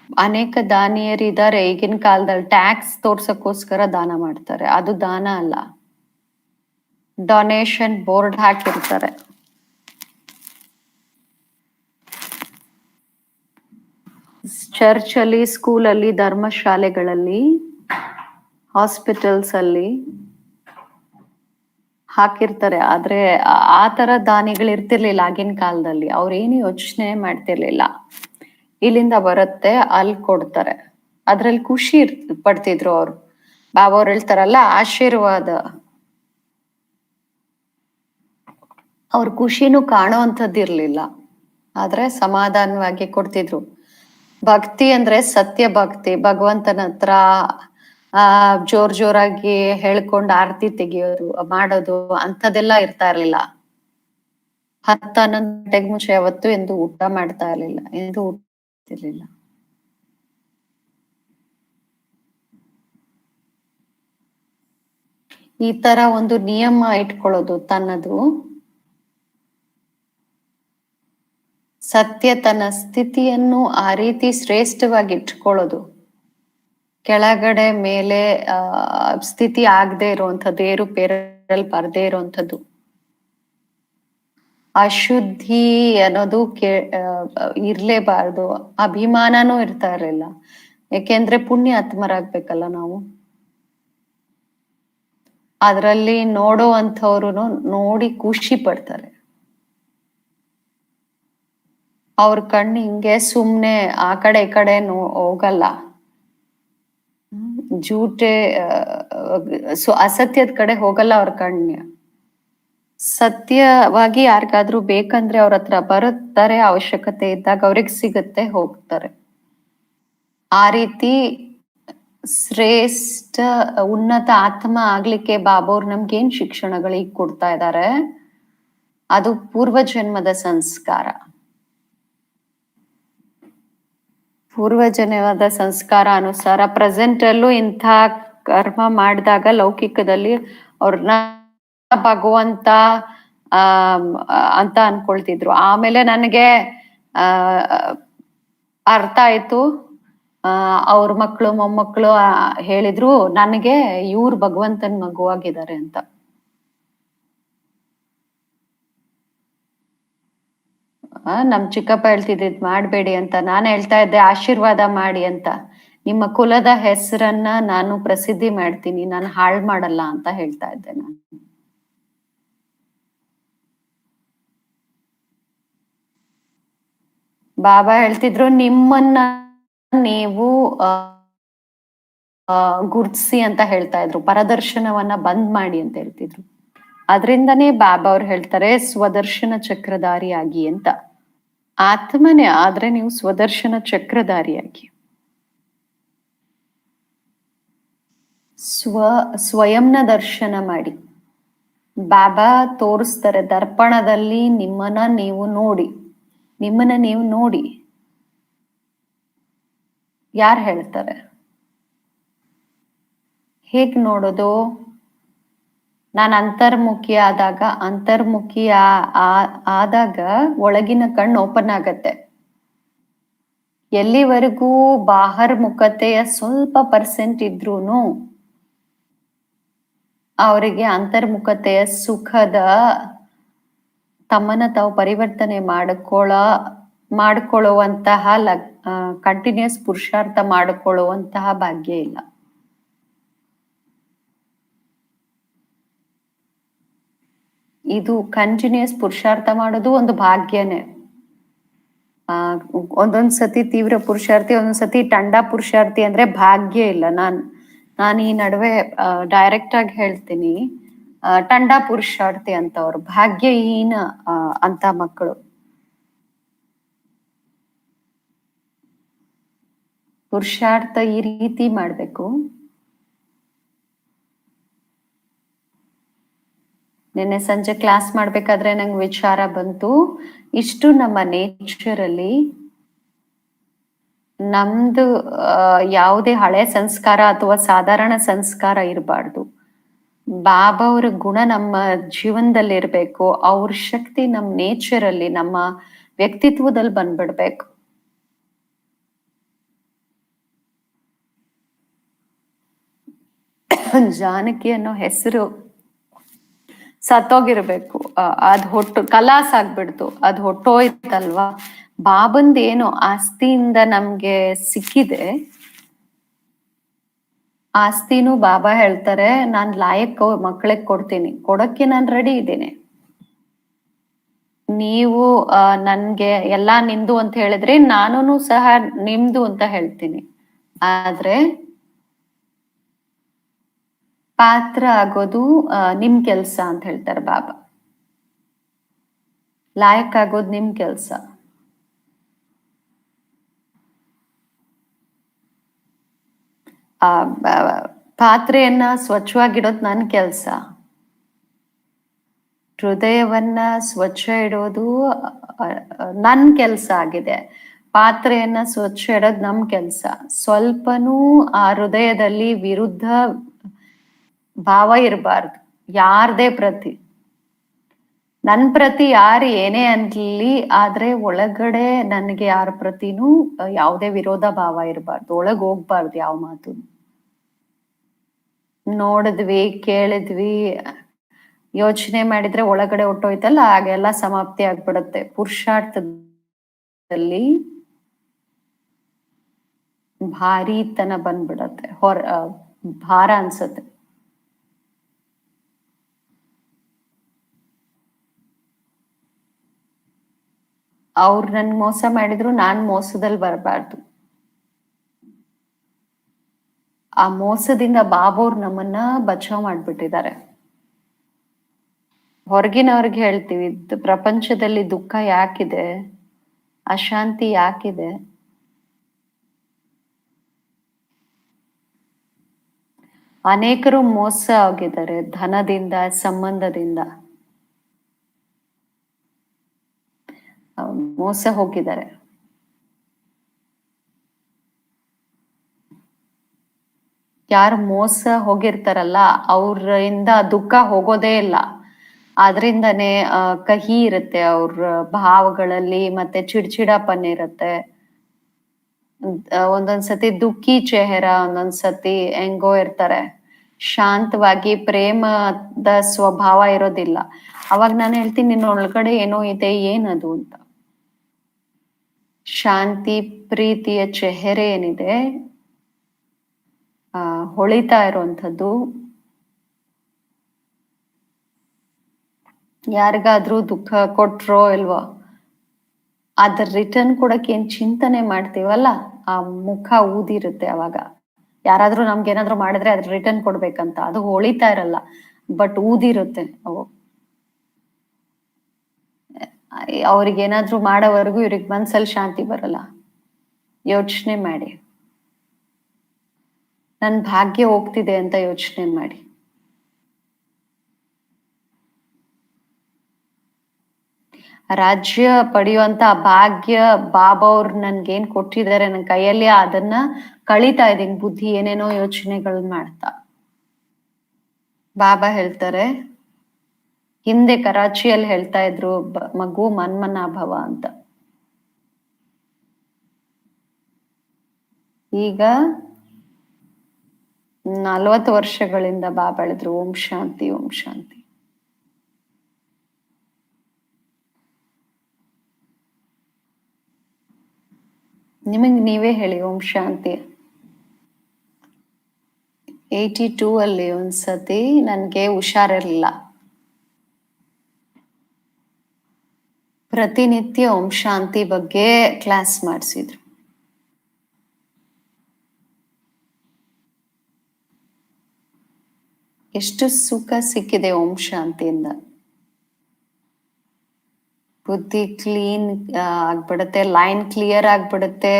ಅನೇಕ ದಾನಿಯರಿದ್ದಾರೆ ಈಗಿನ ಕಾಲದಲ್ಲಿ, ಟ್ಯಾಕ್ಸ್ ತೋರ್ಸಕ್ಕೋಸ್ಕರ ದಾನ ಮಾಡ್ತಾರೆ. ಅದು ದಾನ ಅಲ್ಲ, ಡೊನೇಷನ್ ಬೋರ್ಡ್ ಹಾಕಿರ್ತಾರೆ. ಚರ್ಚ್ ಅಲ್ಲಿ, ಸ್ಕೂಲಲ್ಲಿ, ಧರ್ಮಶಾಲೆಗಳಲ್ಲಿ, ಹಾಸ್ಪಿಟಲ್ಸ್ ಅಲ್ಲಿ ಹಾಕಿರ್ತಾರೆ. ಆದ್ರೆ ಆ ತರ ದಾನಿಗಳು ಇರ್ತಿರ್ಲಿಲ್ಲ ಆಗಿನ ಕಾಲದಲ್ಲಿ. ಅವ್ರೇನು ಯೋಚನೆ ಮಾಡ್ತಿರ್ಲಿಲ್ಲ, ಇಲ್ಲಿಂದ ಬರುತ್ತೆ ಅಲ್ಲಿ ಕೊಡ್ತಾರೆ, ಅದ್ರಲ್ಲಿ ಖುಷಿ ಪಡ್ತಿದ್ರು ಅವ್ರು. ಬಾಬಾ ಅವ್ರು ಹೇಳ್ತಾರಲ್ಲ, ಆಶೀರ್ವಾದ, ಅವ್ರ ಖುಷಿನೂ ಕಾಣೋ ಅಂಥದ್ದಿರ್ಲಿಲ್ಲ, ಆದ್ರೆ ಸಮಾಧಾನವಾಗಿ ಕೊಡ್ತಿದ್ರು. ಭಕ್ತಿ ಅಂದ್ರೆ ಸತ್ಯ ಭಕ್ತಿ, ಭಗವಂತನ ಹತ್ರ ಜೋರಾಗಿ ಹೇಳ್ಕೊಂಡು ಆರತಿ ತೆಗಿಯೋದು ಮಾಡೋದು ಅಂಥದ್ದೆಲ್ಲ ಇರ್ತಾ ಇರ್ಲಿಲ್ಲ. 10-11 ಗಂಟೆಗೆ ಮುಂಚೆ ಯಾವತ್ತು ಎಂದು ಊಟ ಮಾಡ್ತಾ ಇರ್ಲಿಲ್ಲ, ಎಂದು ಊಟ ಇರ್ಲಿಲ್ಲ. ಈ ತರ ಒಂದು ನಿಯಮ ಇಟ್ಕೊಳ್ಳೋದು ತನ್ನದು, ಸತ್ಯ ತನ್ನ ಸ್ಥಿತಿಯನ್ನು ಆ ರೀತಿ ಶ್ರೇಷ್ಠವಾಗಿ ಇಟ್ಕೊಳ್ಳೋದು, ಕೆಳಗಡೆ ಮೇಲೆ ಸ್ಥಿತಿ ಆಗದೆ ಇರುವಂಥದ್ದು, ಏರುಪೇರಲ್ಲಿ ಬರದೇ ಇರುವಂಥದ್ದು. ಅಶುದ್ಧಿ ಅನ್ನೋದು ಇರ್ಲೇಬಾರ್ದು, ಅಭಿಮಾನನೂ ಇರ್ತಾ ಇರಲಿಲ್ಲ. ಯಾಕೆಂದ್ರೆ ಪುಣ್ಯ ಆತ್ಮರಾಗ್ಬೇಕಲ್ಲ ನಾವು. ಅದರಲ್ಲಿ ನೋಡೋ ಅಂಥವ್ರು ನೋಡಿ ಖುಷಿ ಪಡ್ತಾರೆ. ಅವ್ರ ಕಣ್ಣು ಹಿಂಗೆ ಸುಮ್ನೆ ಆ ಕಡೆ ಈ ಕಡೆ ಹೋಗಲ್ಲ. ಜೂಟೆ ಅಸತ್ಯದ ಕಡೆ ಹೋಗಲ್ಲ ಅವ್ರ ಕಣ್ಣು. ಸತ್ಯವಾಗಿ ಯಾರಿಗಾದ್ರೂ ಬೇಕಂದ್ರೆ ಅವ್ರ ಹತ್ರ ಬರುತ್ತಾರೆ, ಅವಶ್ಯಕತೆ ಇದ್ದಾಗ ಅವ್ರಿಗೆ ಸಿಗುತ್ತೆ, ಹೋಗ್ತಾರೆ. ಆ ರೀತಿ ಶ್ರೇಷ್ಠ ಉನ್ನತ ಆತ್ಮ ಆಗ್ಲಿಕ್ಕೆ ಬಾಬೋರ್ ನಮ್ಗೇನ್ ಶಿಕ್ಷಣಗಳಿಗೆ ಕೊಡ್ತಾ ಇದ್ದಾರೆ, ಅದು ಪೂರ್ವ ಜನ್ಮದ ಸಂಸ್ಕಾರ. ಪೂರ್ವ ಜನ್ಮದ ಸಂಸ್ಕಾರ ಅನುಸಾರ ಪ್ರೆಸೆಂಟ್ ಅಲ್ಲೂ ಇಂಥ ಕರ್ಮ ಮಾಡಿದಾಗ ಲೌಕಿಕದಲ್ಲಿ ಅವ್ರನ್ನ ಭಗವಂತ ಅಂತ ಅನ್ಕೊಳ್ತಿದ್ರು. ಆಮೇಲೆ ನನಗೆ ಅರ್ಥ ಆಯ್ತು, ಅವ್ರ ಮಕ್ಕಳು ಮೊಮ್ಮಕ್ಕಳು ಹೇಳಿದ್ರು ನನಗೆ ಇವ್ರು ಭಗವಂತನ ಮಗುವಾಗಿದ್ದಾರೆ ಅಂತ. ನಮ್ ಚಿಕ್ಕಪ್ಪ ಹೇಳ್ತಿದ್ದಿದ್ ಮಾಡ್ಬೇಡಿ ಅಂತ, ನಾನು ಹೇಳ್ತಾ ಇದ್ದೆ ಆಶೀರ್ವಾದ ಮಾಡಿ ಅಂತ. ನಿಮ್ಮ ಕುಲದ ಹೆಸರನ್ನ ನಾನು ಪ್ರಸಿದ್ಧಿ ಮಾಡ್ತೀನಿ, ನಾನು ಹಾಳು ಮಾಡಲ್ಲ ಅಂತ ಹೇಳ್ತಾ ಇದ್ದೆ ನಾನು. ಬಾಬಾ ಹೇಳ್ತಿದ್ರು, ನಿಮ್ಮನ್ನ ನೀವು ಗುರ್ತಿಸಿ ಅಂತ ಹೇಳ್ತಾ ಇದ್ರು, ಪರದರ್ಶನವನ್ನ ಬಂದ್ ಮಾಡಿ ಅಂತ ಹೇಳ್ತಿದ್ರು. ಅದ್ರಿಂದನೇ ಬಾಬಾ ಅವ್ರು ಹೇಳ್ತಾರೆ ಸ್ವದರ್ಶನ ಚಕ್ರಧಾರಿಯಾಗಿ ಅಂತ. ಆತ್ಮನೇ ಆದ್ರೆ ನೀವು ಸ್ವದರ್ಶನ ಚಕ್ರಧಾರಿಯಾಗಿ, ಸ್ವಯಂನ ದರ್ಶನ ಮಾಡಿ. ಬಾಬಾ ತೋರಿಸ್ತಾರೆ ದರ್ಪಣದಲ್ಲಿ, ನಿಮ್ಮನ್ನ ನೀವು ನೋಡಿ. ಯಾರು ಹೇಳ್ತಾರೆ ಹೇಗ್ ನೋಡೋದು? ನಾನು ಅಂತರ್ಮುಖಿ ಆದಾಗ ಒಳಗಿನ ಕಣ್ಣು ಓಪನ್ ಆಗತ್ತೆ. ಎಲ್ಲಿವರೆಗೂ ಬಾಹರ್ಮುಖತೆಯ ಸ್ವಲ್ಪ ಪರ್ಸೆಂಟ್ ಇದ್ರೂನು ಅವರಿಗೆ ಅಂತರ್ಮುಖತೆಯ ಸುಖದ ತಮ್ಮನ್ನ ತಾವು ಪರಿವರ್ತನೆ ಮಾಡಿಕೊಳ್ಳುವಂತಹ ಕಂಟಿನ್ಯೂಸ್ ಪುರುಷಾರ್ಥ ಮಾಡಿಕೊಳ್ಳುವಂತಹ ಭಾಗ್ಯ ಇಲ್ಲ. ಇದು ಕಂಟಿನ್ಯೂಸ್ ಪುರುಷಾರ್ಥ ಮಾಡೋದು ಒಂದು ಭಾಗ್ಯನೇ. ಒಂದೊಂದ್ಸತಿ ತೀವ್ರ ಪುರುಷಾರ್ಥಿ, ಒಂದೊಂದ್ಸತಿ ಟಂಡ ಪುರುಷಾರ್ಥಿ ಅಂದ್ರೆ ಭಾಗ್ಯ ಇಲ್ಲ. ನಾನು ಈ ನಡುವೆ ಡೈರೆಕ್ಟ್ ಆಗಿ ಹೇಳ್ತೀನಿ, ಟಂಡ ಪುರುಷಾರ್ಥಿ ಅಂತವ್ರು ಭಾಗ್ಯಹೀನ ಅಂತ ಮಕ್ಕಳು. ಪುರುಷಾರ್ಥ ಈ ರೀತಿ ಮಾಡ್ಬೇಕು. ನಿನ್ನೆ ಸಂಜೆ ಕ್ಲಾಸ್ ಮಾಡ್ಬೇಕಾದ್ರೆ ನಂಗೆ ವಿಚಾರ ಬಂತು, ಇಷ್ಟು ನಮ್ಮ ನೇಚರ್ ಅಲ್ಲಿ ನಮ್ದು ಯಾವುದೇ ಹಳೆ ಸಂಸ್ಕಾರ ಅಥವಾ ಸಾಧಾರಣ ಸಂಸ್ಕಾರ ಇರಬಾರ್ದು. ಬಾಬಾ ಅವರ ಗುಣ ನಮ್ಮ ಜೀವನದಲ್ಲಿ ಇರ್ಬೇಕು, ಅವ್ರ ಶಕ್ತಿ ನಮ್ಮ ನೇಚರ್ ಅಲ್ಲಿ, ನಮ್ಮ ವ್ಯಕ್ತಿತ್ವದಲ್ಲಿ ಬಂದ್ಬಿಡ್ಬೇಕು. ಜಾನಕಿ ಅನ್ನೋ ಹೆಸರು ಸತ್ತೋಗಿರ್ಬೇಕು, ಅದ್ ಕಲಾಸ್ ಆಗ್ಬಿಡ್ತು, ಅದ್ ಹೊಟ್ಟೋಯ್ತಲ್ವಾ. ಬಾಬಂದ್ ಏನು ಆಸ್ತಿಯಿಂದ ನಮ್ಗೆ ಸಿಕ್ಕಿದೆ, ಆಸ್ತಿನೂ ಬಾಬಾ ಹೇಳ್ತಾರೆ ನಾನ್ ಲಾಯಕ್ ಮಕ್ಕಳಿಗೆ ಕೊಡ್ತೀನಿ, ಕೊಡಕ್ಕೆ ನಾನ್ ರೆಡಿ ಇದ್ದೀನಿ. ನೀವು ನನ್ಗೆ ಎಲ್ಲಾ ನಿಮ್ದು ಅಂತ ಹೇಳಿದ್ರೆ ನಾನು ಸಹ ನಿಮ್ದು ಅಂತ ಹೇಳ್ತೀನಿ. ಆದ್ರೆ ಪಾತ್ರ ಆಗೋದು ನಿಮ್ ಕೆಲ್ಸ ಅಂತ ಹೇಳ್ತಾರೆ ಬಾಬಾ. ಲಾಯಕ್ ಆಗೋದು ನಿಮ್ ಕೆಲ್ಸ. ಪಾತ್ರೆಯನ್ನ ಸ್ವಚ್ಛವಾಗಿಡೋದು ನನ್ ಕೆಲ್ಸ. ಹೃದಯವನ್ನ ಸ್ವಚ್ಛ ಇಡೋದು ನನ್ ಕೆಲ್ಸ ಆಗಿದೆ. ಪಾತ್ರೆಯನ್ನ ಸ್ವಚ್ಛ ಇಡೋದು ನಮ್ ಕೆಲ್ಸ. ಸ್ವಲ್ಪನೂ ಆ ಹೃದಯದಲ್ಲಿ ವಿರುದ್ಧ ಭಾವ ಇರಬಾರ್ದು ಯಾರದೇ ಪ್ರತಿ. ನನ್ ಪ್ರತಿ ಯಾರು ಏನೇ ಅನ್ಲಿ, ಆದ್ರೆ ಒಳಗಡೆ ನನ್ಗೆ ಯಾರ ಪ್ರತಿನೂ ಯಾವುದೇ ವಿರೋಧ ಭಾವ ಇರಬಾರ್ದು, ಒಳಗ್ ಹೋಗ್ಬಾರ್ದು ಯಾವ ಮಾತು. ನೋಡಿದ್ವಿ, ಕೇಳಿದ್ವಿ, ಯೋಚನೆ ಮಾಡಿದ್ರೆ ಒಳಗಡೆ ಹೊಟ್ಟೋಯ್ತಲ್ಲ, ಹಾಗೆಲ್ಲ ಸಮಾಪ್ತಿ ಆಗ್ಬಿಡುತ್ತೆ. ಪುರುಷಾರ್ಥದಲ್ಲಿ ಭಾರಿತನ ಬಂದ್ಬಿಡತ್ತೆ, ಭಾರ ಅನ್ಸತ್ತೆ. ಅವ್ರು ನನ್ ಮೋಸ ಮಾಡಿದ್ರು ನಾನ್ ಮೋಸದಲ್ಲಿ ಬರಬಾರ್ದು. ಆ ಮೋಸದಿಂದ ಬಾಬೋರ್ ನಮ್ಮನ್ನ ಬಚಾವ್ ಮಾಡ್ಬಿಟ್ಟಿದ್ದಾರೆ. ಹೊರಗಿನವ್ರಿಗೆ ಹೇಳ್ತೀವಿ ಪ್ರಪಂಚದಲ್ಲಿ ದುಃಖ ಯಾಕಿದೆ, ಅಶಾಂತಿ ಯಾಕಿದೆ, ಅನೇಕರು ಮೋಸ ಆಗಿದ್ದಾರೆ ಧನದಿಂದ, ಸಂಬಂಧದಿಂದ ಮೋಸ ಹೋಗಿದ್ದಾರೆ. ಯಾರು ಮೋಸ ಹೋಗಿರ್ತಾರಲ್ಲ ಅವ್ರಿಂದ ದುಃಖ ಹೋಗೋದೇ ಇಲ್ಲ. ಆದ್ರಿಂದನೇ ಕಹಿ ಇರುತ್ತೆ ಅವ್ರ ಭಾವಗಳಲ್ಲಿ, ಮತ್ತೆ ಚಿಡ್ಚಿಡಪನ್ ಇರುತ್ತೆ. ಒಂದೊಂದ್ಸತಿ ದುಃಖಿ ಚೆಹರ, ಒಂದೊಂದ್ಸತಿ ಹೆಂಗೋ ಇರ್ತಾರೆ, ಶಾಂತವಾಗಿ ಪ್ರೇಮದ ಸ್ವಭಾವ ಇರೋದಿಲ್ಲ. ಅವಾಗ ನಾನು ಹೇಳ್ತೀನಿ ನಿನ್ನ ಒಳಗಡೆ ಏನೋ ಇದೆ, ಏನದು ಅಂತ. ಶಾಂತಿ ಪ್ರೀತಿಯ ಚೆಹರೆ ಏನಿದೆ, ಹೊಳಿತಾ ಇರುವಂಥದ್ದು. ಯಾರಿಗಾದ್ರೂ ದುಃಖ ಕೊಟ್ರೋ ಇಲ್ವೋ, ಅದ್ರ ರಿಟರ್ನ್ ಕೊಡಕ್ಕೆ ಏನ್ ಚಿಂತನೆ ಮಾಡ್ತೀವಲ್ಲ, ಆ ಮುಖ ಊದಿರುತ್ತೆ. ಅವಾಗ ಯಾರಾದ್ರೂ ನಮ್ಗೆ ಏನಾದ್ರು ಮಾಡಿದ್ರೆ ಅದ್ರ ರಿಟರ್ನ್ ಕೊಡ್ಬೇಕಂತ, ಅದು ಹೊಳಿತಾ ಇರಲ್ಲ, ಬಟ್ ಊದಿರುತ್ತೆ ಅವು. ಅವ್ರಿಗೆ ಏನಾದ್ರು ಮಾಡೋವರೆಗೂ ಇವ್ರಿಗೆ ಮನ್ಸಲ್ಲಿ ಶಾಂತಿ ಬರಲ್ಲ. ಯೋಚನೆ ಮಾಡಿ, ನನ್ ಭಾಗ್ಯ ಹೋಗ್ತಿದೆ ಅಂತ ಯೋಚನೆ ಮಾಡಿ. ರಾಜ್ಯ ಪಡೆಯುವಂತ ಭಾಗ್ಯ ಬಾಬಾ ಅವ್ರು ನನ್ಗೇನ್ ಕೊಟ್ಟಿದ್ದಾರೆ ನನ್ ಕೈಯಲ್ಲಿ, ಅದನ್ನ ಕಳೀತಾ ಇದೀನಿ. ಬುದ್ಧಿ ಏನೇನೋ ಯೋಚನೆಗಳನ್ನ ಮಾಡ್ತಾ. ಬಾಬಾ ಹೇಳ್ತಾರೆ, ಹಿಂದೆ ಕರಾಚಿಯಲ್ಲಿ ಹೇಳ್ತಾ ಇದ್ರು ಮಗು ಮನ್ಮನಾಭವ ಅಂತ. ಈಗ 40 ವರ್ಷಗಳಿಂದ ಬಾಬಾ ಹೇಳಿದ್ರು ಓಂ ಶಾಂತಿ, ಓಂ ಶಾಂತಿ. ನಿಮಗ್ ನೀವೇ ಹೇಳಿ ಓಂ ಶಾಂತಿ. 82 ಅಲ್ಲಿ ಒಂದ್ಸತಿ ನನ್ಗೆ ಹುಷಾರಿರ್ಲಿಲ್ಲ. ಪ್ರತಿನಿತ್ಯ ಓಂ ಶಾಂತಿ ಬಗ್ಗೆ ಕ್ಲಾಸ್ ಮಾಡಿಸಿದ್ರು. ಎಷ್ಟು ಸುಖ ಸಿಕ್ಕಿದೆ ಓಂ ಶಾಂತಿಯಿಂದ. ಬುದ್ಧಿ ಕ್ಲೀನ್ ಆಗ್ಬಿಡುತ್ತೆ, ಲೈನ್ ಕ್ಲಿಯರ್ ಆಗ್ಬಿಡುತ್ತೆ,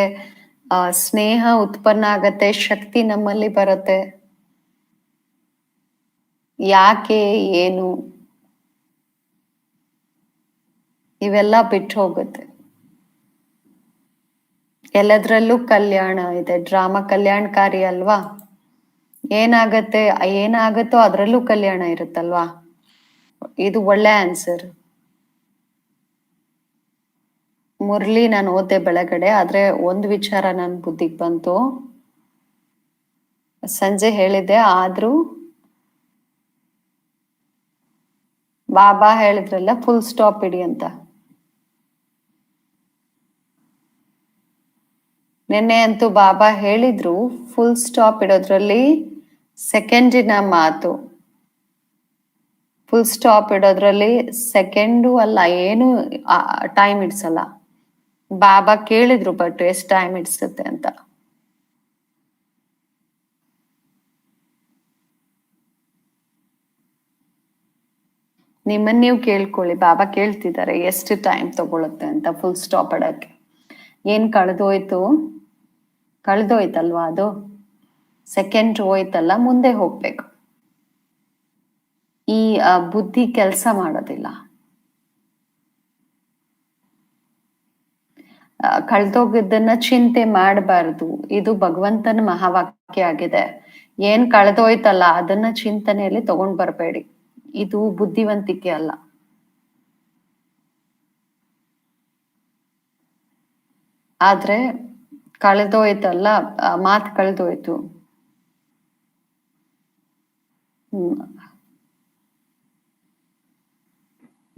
ಸ್ನೇಹ ಉತ್ಪನ್ನ ಆಗತ್ತೆ, ಶಕ್ತಿ ನಮ್ಮಲ್ಲಿ ಬರುತ್ತೆ. ಯಾಕೆ ಏನು ಇವೆಲ್ಲ ಬಿಟ್ಟು ಹೋಗುತ್ತೆ. ಎಲ್ಲದ್ರಲ್ಲೂ ಕಲ್ಯಾಣ ಇದೆ. ಡ್ರಾಮಾ ಕಲ್ಯಾಣಕಾರಿ ಅಲ್ವಾ? ಏನಾಗತ್ತೋ ಅದ್ರಲ್ಲೂ ಕಲ್ಯಾಣ ಇರುತ್ತಲ್ವಾ? ಇದು ಒಳ್ಳೆ ಆನ್ಸರ್. ಮುರಳಿ ನಾನು ಓದ್ದೆ ಬೆಳಗಡೆ, ಆದ್ರೆ ಒಂದು ವಿಚಾರ ನನ್ ಬುದ್ಧಿಗೆ ಬಂತು. ಸಂಜೆ ಹೇಳಿದ್ದೆ, ಆದ್ರೂ ಬಾಬಾ ಹೇಳಿದ್ರಲ್ಲ ಫುಲ್ ಸ್ಟಾಪ್ ಇಡಿ ಅಂತ. ನಿನ್ನೆ ಅಂತೂ ಬಾಬಾ ಹೇಳಿದ್ರು ಫುಲ್ ಸ್ಟಾಪ್ ಇಡೋದ್ರಲ್ಲಿ ಸೆಕೆಂಡಿನ ಮಾತು. ಫುಲ್ ಸ್ಟಾಪ್ ಇಡೋದ್ರಲ್ಲಿ ಸೆಕೆಂಡು ಅಲ್ಲ, ಏನು ಟೈಮ್ ಇಡ್ಸಲ್ಲ. ಬಾಬಾ ಕೇಳಿದ್ರು ಬಟ್ ಎಷ್ಟು ಟೈಮ್ ಇಡ್ಸುತ್ತೆ ಅಂತ. ನಿಮ್ಮನ್ನ ನೀವು ಕೇಳ್ಕೊಳ್ಳಿ, ಬಾಬಾ ಕೇಳ್ತಿದ್ದಾರೆ ಎಷ್ಟು ಟೈಮ್ ತಗೊಳುತ್ತೆ ಅಂತ ಫುಲ್ ಸ್ಟಾಪ್ ಇಡಕ್ಕೆ. ಏನ್ ಕಳೆದೋಯ್ತಲ್ವಾ, ಅದು ಸೆಕೆಂಡ್ ಹೋಯ್ತಲ್ಲ, ಮುಂದೆ ಹೋಗ್ಬೇಕು. ಈ ಬುದ್ಧಿ ಕೆಲಸ ಮಾಡೋದಿಲ್ಲ. ಕಳ್ದೋಗಿದ್ದನ್ನ ಚಿಂತೆ ಮಾಡಬಾರ್ದು. ಇದು ಭಗವಂತನ ಮಹಾವಾಕ್ಯ ಆಗಿದೆ. ಏನ್ ಕಳೆದೋಯ್ತಲ್ಲ ಅದನ್ನ ಚಿಂತನೆಯಲ್ಲಿ ತಗೊಂಡ್ ಬರ್ಬೇಡಿ. ಇದು ಬುದ್ಧಿವಂತಿಕೆ ಅಲ್ಲ. ಆದ್ರೆ ಕಳೆದೋಯ್ತಲ್ಲ, ಮಾತು ಕಳೆದೋಯ್ತು.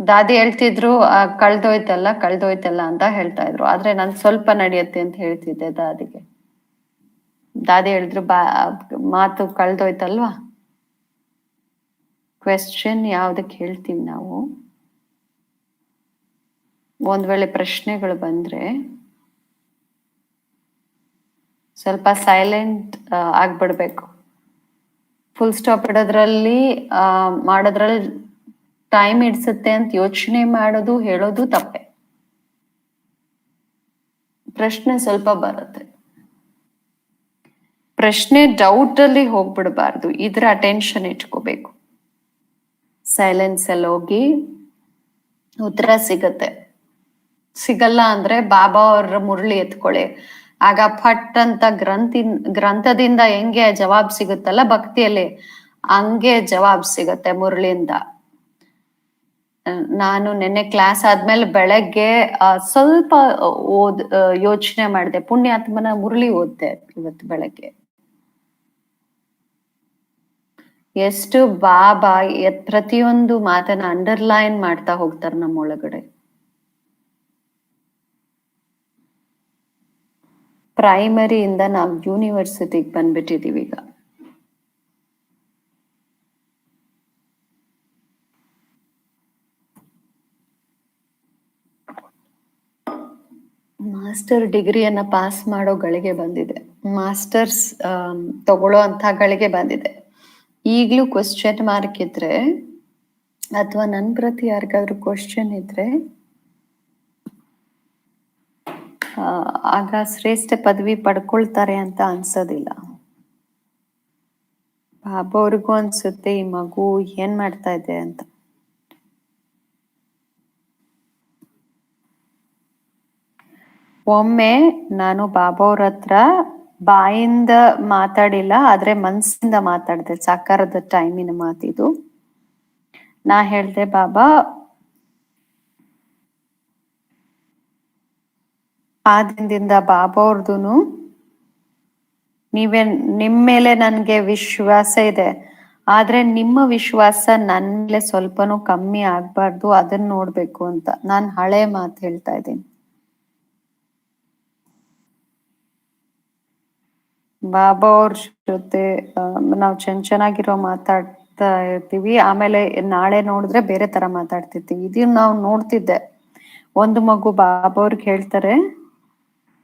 ದಾದಿ ಹೇಳ್ತಿದ್ರು ಕಳ್ದೋಯ್ತಲ್ಲ ಅಂತ ಹೇಳ್ತಾ ಇದ್ರು. ಆದ್ರೆ ನಾನು ಸ್ವಲ್ಪ ನಡೆಯುತ್ತೆ ಅಂತ ಹೇಳ್ತಿದ್ದೆ ದಾದಿಗೆ. ದಾದಿ ಹೇಳಿದ್ರು ಮಾತು ಕಳ್ದೋಯ್ತಲ್ವಾ. ಕ್ವೆಶ್ಚನ್ ಯಾವ್ದಕ್ಕೆ ಹೇಳ್ತೀವಿ ನಾವು? ಒಂದ್ ವೇಳೆ ಪ್ರಶ್ನೆಗಳು ಬಂದ್ರೆ ಸ್ವಲ್ಪ ಸೈಲೆಂಟ್ ಆಗ್ಬಿಡ್ಬೇಕು. ಫುಲ್ ಸ್ಟಾಪ್ ಇಡೋದ್ರಲ್ಲಿ ಮಾಡೋದ್ರಲ್ಲಿ ಟೈಮ್ ಇಡ್ಸುತ್ತೆ ಅಂತ ಯೋಚನೆ ಮಾಡೋದು ಹೇಳೋದು ತಪ್ಪೆ. ಪ್ರಶ್ನೆ ಸ್ವಲ್ಪ ಬರುತ್ತೆ, ಪ್ರಶ್ನೆ ಡೌಟ್ ಅಲ್ಲಿ ಹೋಗ್ಬಿಡ್ಬಾರ್ದು, ಇದ್ರ ಅಟೆನ್ಷನ್ ಇಟ್ಕೋಬೇಕು. ಸೈಲೆನ್ಸ್ ಅಲ್ಲಿ ಹೋಗಿ ಉತ್ತರ ಸಿಗಲ್ಲ ಅಂದ್ರೆ ಬಾಬಾ ಅವ್ರ ಮುರಳಿ ಎತ್ಕೊಳ್ಳಿ. ಆಗ ಫಟ್ ಅಂತ ಗ್ರಂಥದಿಂದ ಹೆಂಗೆ ಜವಾಬ್ ಸಿಗುತ್ತಲ್ಲ ಭಕ್ತಿಯಲ್ಲಿ, ಹಂಗೆ ಜವಾಬ್ ಸಿಗತ್ತೆ ಮುರಳಿಯಿಂದ. ನಾನು ನಿನ್ನೆ ಕ್ಲಾಸ್ ಆದ್ಮೇಲೆ ಬೆಳಗ್ಗೆ ಸ್ವಲ್ಪ ಯೋಚನೆ ಮಾಡಿದೆ. ಪುಣ್ಯಾತ್ಮನ ಮುರಳಿ ಓದ್ದೆ ಇವತ್ತು ಬೆಳಗ್ಗೆ. ಎಷ್ಟು ಬಾಬಾ ಪ್ರತಿಯೊಂದು ಮಾತನ್ನ ಅಂಡರ್ಲೈನ್ ಮಾಡ್ತಾ ಹೋಗ್ತಾರೆ ನಮ್ಮೊಳಗಡೆ. ಪ್ರೈಮರಿಯಿಂದ ನಾವು ಯೂನಿವರ್ಸಿಟಿಗೆ ಬಂದ್ಬಿಟ್ಟಿದೀವಿ ಈಗ. ಮಾಸ್ಟರ್ ಡಿಗ್ರಿಯನ್ನ ಪಾಸ್ ಮಾಡೋ ಗಳಿಗೆ ಬಂದಿದೆ. ಮಾಸ್ಟರ್ಸ್ ತಗೊಳ್ಳೋ ಅಂತ ಗಳಿಗೆ ಬಂದಿದೆ. ಈಗ್ಲೂ ಕ್ವಶನ್ ಮಾರ್ಕ್ ಇದ್ರೆ ಅಥವಾ ನನ್ ಪ್ರತಿ ಯಾರಿಗಾದ್ರೂ ಕ್ವಶನ್ ಇದ್ರೆ ಆಗ ಶ್ರೇಷ್ಠ ಪದವಿ ಪಡ್ಕೊಳ್ತಾರೆ ಅಂತ ಅನ್ಸೋದಿಲ್ಲ. ಬಾಬಾ ಅವ್ರಿಗೂ ಅನ್ಸುತ್ತೆ ಈ ಮಗು ಏನ್ ಮಾಡ್ತಾ ಇದೆ ಅಂತ. ಒಮ್ಮೆ ನಾನು ಬಾಬಾ ಅವ್ರ ಹತ್ರ ಬಾಯಿಂದ ಮಾತಾಡಿಲ್ಲ, ಆದ್ರೆ ಮನ್ಸಿಂದ ಮಾತಾಡ್ದೆ. ಸಾಕಾರದ ಟೈಮಿನ ಮಾತಿದು. ನಾ ಹೇಳ್ದೆ, ಬಾಬಾ ಆ ದಿನದಿಂದ ಬಾಬಾ ಅವ್ರದೂನು ನಿಮ್ ಮೇಲೆ ನನ್ಗೆ ವಿಶ್ವಾಸ ಇದೆ, ಆದ್ರೆ ನಿಮ್ಮ ವಿಶ್ವಾಸ ನನ್ ಮೇಲೆ ಸ್ವಲ್ಪನೂ ಕಮ್ಮಿ ಆಗ್ಬಾರ್ದು, ಅದನ್ನ ನೋಡ್ಬೇಕು ಅಂತ ನಾನ್ ಹಳೆ ಮಾತು ಹೇಳ್ತಾ ಇದ್ದೀನಿ. ಬಾಬಾ ಅವ್ರ ಜೊತೆ ನಾವು ಚೆನ್ನಾಗಿರೋ ಮಾತಾಡ್ತಾ ಇರ್ತೀವಿ, ಆಮೇಲೆ ನಾಳೆ ನೋಡಿದ್ರೆ ಬೇರೆ ತರ ಮಾತಾಡ್ತಿರ್ತೀವಿ. ಇದನ್ನ ನಾವು ನೋಡ್ತಿದ್ದೆ. ಒಂದು ಮಗು ಬಾಬಾ ಅವ್ರಿಗೆ ಹೇಳ್ತಾರೆ,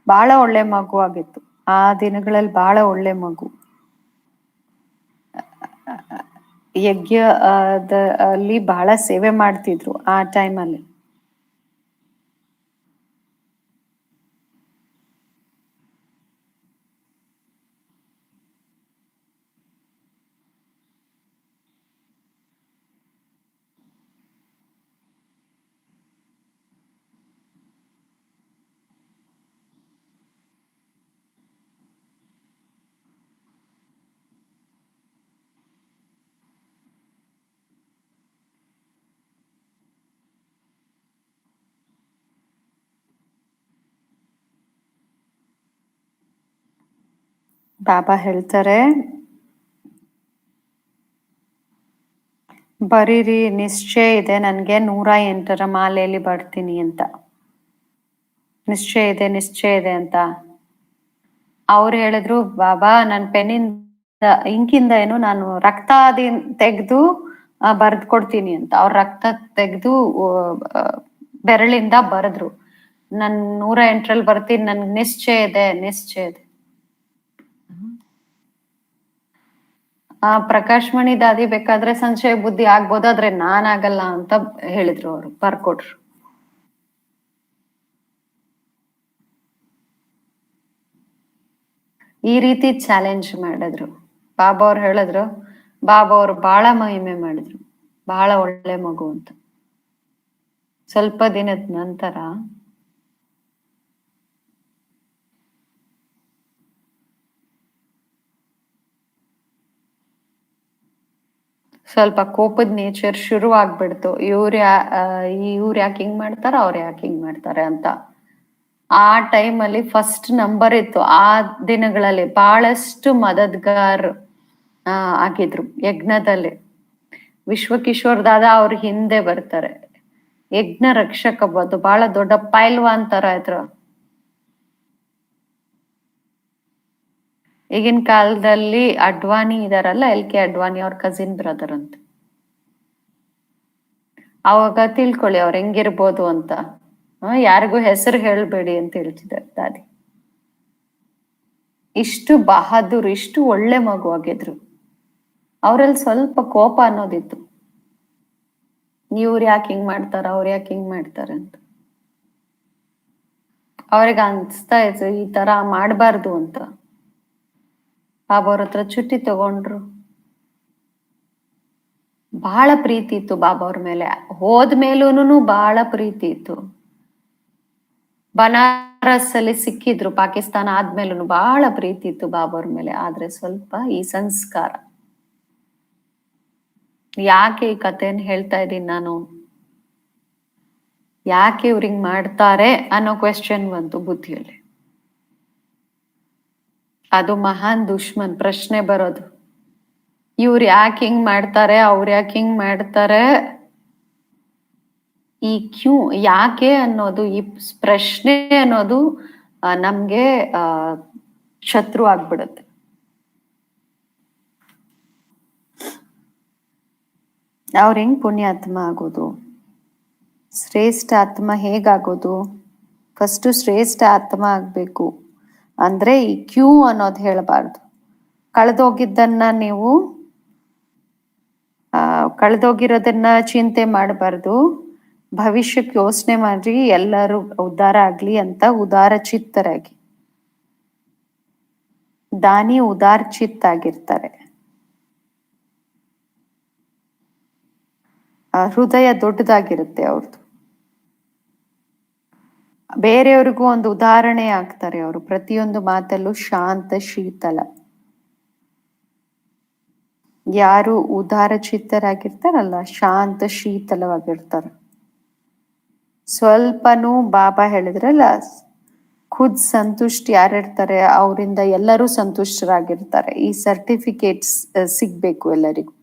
ಬಹಳ ಒಳ್ಳೆ ಮಗು ಆಗಿತ್ತು ಆ ದಿನಗಳಲ್ಲಿ, ಬಹಳ ಒಳ್ಳೆ ಮಗು. ಯಜ್ಞ ಅಲ್ಲಿ ಬಹಳ ಸೇವೆ ಮಾಡ್ತಿದ್ರು ಆ ಟೈಮಲ್ಲಿ. ಬಾಬಾ ಹೇಳ್ತಾರೆ, ಬರೀರಿ, ನಿಶ್ಚಯ ಇದೆ ನನಗೆ 108ರ ಮಾಲೆಯಲ್ಲಿ ಬರ್ತೀನಿ ಅಂತ. ನಿಶ್ಚಯ ಇದೆ ಅಂತ. ಅವ್ರು ಹೇಳಿದ್ರು, ಬಾಬಾ ನನ್ನ ಪೆನ್ನಿಂದ ಇಂಕಿಂದ ಏನು ನಾನು ರಕ್ತ ತೆಗೆದು ಬರ್ದ್ ಕೊಡ್ತೀನಿ ಅಂತ. ಅವ್ರ ರಕ್ತ ತೆಗೆದು ಬೆರಳಿಂದ ಬರೆದ್ರು, ನನ್ 108ರಲ್ಲಿ ಬರ್ತೀನಿ, ನನ್ಗೆ ನಿಶ್ಚಯ ಇದೆ. ಪ್ರಕಾಶ್ ಮಣಿ ದಾದಿ ಬೇಕಾದ್ರೆ ಸಂಶಯ ಬುದ್ಧಿ ಆಗ್ಬೋದು, ಆದ್ರೆ ನಾನಾಗಲ್ಲ ಅಂತ ಹೇಳಿದ್ರು. ಅವರು ಬರ್ಕೊಟ್ರು. ಈ ರೀತಿ ಚಾಲೆಂಜ್ ಮಾಡಿದ್ರು. ಬಾಬಾ ಅವ್ರು ಹೇಳಿದ್ರು, ಬಾಬಾ ಅವ್ರು ಬಹಳ ಮಹಿಮೆ ಮಾಡಿದ್ರು, ಬಹಳ ಒಳ್ಳೆ ಮಗು ಅಂತ. ಸ್ವಲ್ಪ ದಿನದ ನಂತರ ಸ್ವಲ್ಪ ಕೋಪದ ನೇಚರ್ ಶುರು ಆಗ್ಬಿಡ್ತು. ಇವ್ರು ಯಾಕೆ ಹಿಂಗ್ ಮಾಡ್ತಾರ, ಅವ್ರು ಯಾಕೆ ಹಿಂಗ್ ಮಾಡ್ತಾರೆ ಅಂತ. ಆ ಟೈಮಲ್ಲಿ ಫಸ್ಟ್ ನಂಬರ್ ಇತ್ತು. ಆ ದಿನಗಳಲ್ಲಿ ಬಹಳಷ್ಟು ಮದದ್ಗಾರ್ ಆಗಿದ್ರು ಯಜ್ಞದಲ್ಲಿ. ವಿಶ್ವಕಿಶೋರ್ ದಾದಾ ಅವ್ರ ಹಿಂದೆ ಬರ್ತಾರೆ. ಯಜ್ಞ ರಕ್ಷಕ ಬಂದು ಬಹಳ ದೊಡ್ಡ ಪೈಲ್ವಾನ್ ತರ ಇದ್ರು. ಈಗಿನ ಕಾಲದಲ್ಲಿ ಅಡ್ವಾಣಿ ಇದಾರಲ್ಲ, LK ಅಡ್ವಾಣಿ ಅವ್ರ ಕಸಿನ್ ಬ್ರದರ್ ಅಂತ. ಅವಾಗ ತಿಳ್ಕೊಳ್ಳಿ ಅವ್ರ ಹೆಂಗಿರ್ಬೋದು ಅಂತ. ಯಾರಿಗೂ ಹೆಸರು ಹೇಳ್ಬೇಡಿ ಅಂತ ಹೇಳ್ತಿದ್ದಾರೆ ದಾದಿ. ಇಷ್ಟು ಬಹದ್ದೂರ್, ಇಷ್ಟು ಒಳ್ಳೆ ಮಗು ಆಗಿದ್ರು. ಅವ್ರಲ್ಲಿ ಸ್ವಲ್ಪ ಕೋಪ ಅನ್ನೋದಿತ್ತು. ಇವ್ರು ಯಾಕೆ ಹಿಂಗ್ ಮಾಡ್ತಾರ, ಅವ್ರು ಯಾಕೆ ಹಿಂಗ್ ಮಾಡ್ತಾರೆ ಅಂತ. ಅವ್ರಿಗೆ ಅನ್ಸ್ತಾ ಇತ್ತು ಈ ತರ ಮಾಡಬಾರ್ದು ಅಂತ. ಬಾಬಾ ಅವ್ರ ಹತ್ರ ಚುಟ್ಟಿ ತಗೊಂಡ್ರು. ಬಹಳ ಪ್ರೀತಿ ಇತ್ತು ಬಾಬಾ ಅವ್ರ ಮೇಲೆ. ಹೋದ್ಮೇಲೂನು ಬಹಳ ಪ್ರೀತಿ ಇತ್ತು. ಬನಾರಸ್ ಅಲ್ಲಿ ಸಿಕ್ಕಿದ್ರು, ಪಾಕಿಸ್ತಾನ ಆದ್ಮೇಲೂ ಬಹಳ ಪ್ರೀತಿ ಇತ್ತು ಬಾಬಾ ಅವ್ರ ಮೇಲೆ. ಆದ್ರೆ ಸ್ವಲ್ಪ ಈ ಸಂಸ್ಕಾರ. ಯಾಕೆ ಈ ಕಥೆಯನ್ನು ಹೇಳ್ತಾ ಇದ್ದೀನಿ ನಾನು, ಯಾಕೆ ಇವ್ರಿಂಗ್ ಮಾಡ್ತಾರೆ ಅನ್ನೋ ಕ್ವೆಶ್ಚನ್ ಬಂತು ಬುದ್ಧಿಯಲ್ಲಿ. ಅದು ಮಹಾನ್ ದುಶ್ಮನ್ ಪ್ರಶ್ನೆ ಬರೋದು. ಇವ್ರು ಯಾಕೆ ಹಿಂಗ್ ಮಾಡ್ತಾರೆ, ಅವ್ರು ಯಾಕೆ ಹಿಂಗ್ ಮಾಡ್ತಾರೆ, ಈ ಯಾಕೆ ಅನ್ನೋದು, ಈ ಪ್ರಶ್ನೆ ಅನ್ನೋದು ನಮ್ಗೆ ಶತ್ರು ಆಗ್ಬಿಡುತ್ತೆ. ಅವ್ರ ಹೆಂಗ್ ಪುಣ್ಯಾತ್ಮ ಆಗೋದು, ಶ್ರೇಷ್ಠ ಆತ್ಮ ಹೇಗಾಗೋದು? ಫಸ್ಟ್ ಶ್ರೇಷ್ಠ ಆತ್ಮ ಆಗ್ಬೇಕು ಅಂದ್ರೆ ಈ ಅನ್ನೋದು ಹೇಳಬಾರ್ದು. ಕಳೆದೋಗಿದ್ದನ್ನ ನೀವು ಕಳೆದೋಗಿರೋದನ್ನ ಚಿಂತೆ ಮಾಡಬಾರ್ದು. ಭವಿಷ್ಯಕ್ಕೆ ಯೋಚನೆ ಮಾಡ್ರಿ, ಎಲ್ಲರೂ ಉದ್ಧಾರ ಆಗ್ಲಿ ಅಂತ ಉದಾರ ಚಿತ್ತರಾಗಿ. ದಾನಿ ಉದಾರ ಚಿತ್ತ ಆಗಿರ್ತಾರೆ. ಹೃದಯ ದೊಡ್ಡದಾಗಿರುತ್ತೆ ಅವ್ರದ್ದು. ಬೇರೆಯವ್ರಿಗೂ ಒಂದು ಉದಾಹರಣೆ ಆಗ್ತಾರೆ ಅವರು. ಪ್ರತಿಯೊಂದು ಮಾತಲ್ಲೂ ಶಾಂತ ಶೀತಲ. ಯಾರು ಉದಾರ ಚಿತ್ತರಾಗಿರ್ತಾರಲ್ಲ, ಶಾಂತ ಶೀತಲವಾಗಿರ್ತಾರ. ಸ್ವಲ್ಪನೂ ಬಾಬಾ ಹೇಳಿದ್ರಲ್ಲ, ಖುದ್ ಸಂತುಷ್ಟಿ ಯಾರಿರ್ತಾರೆ ಅವರಿಂದ ಎಲ್ಲರೂ ಸಂತುಷ್ಟರಾಗಿರ್ತಾರೆ. ಈ ಸರ್ಟಿಫಿಕೇಟ್ಸ್ ಸಿಗ್ಬೇಕು ಎಲ್ಲರಿಗೂ.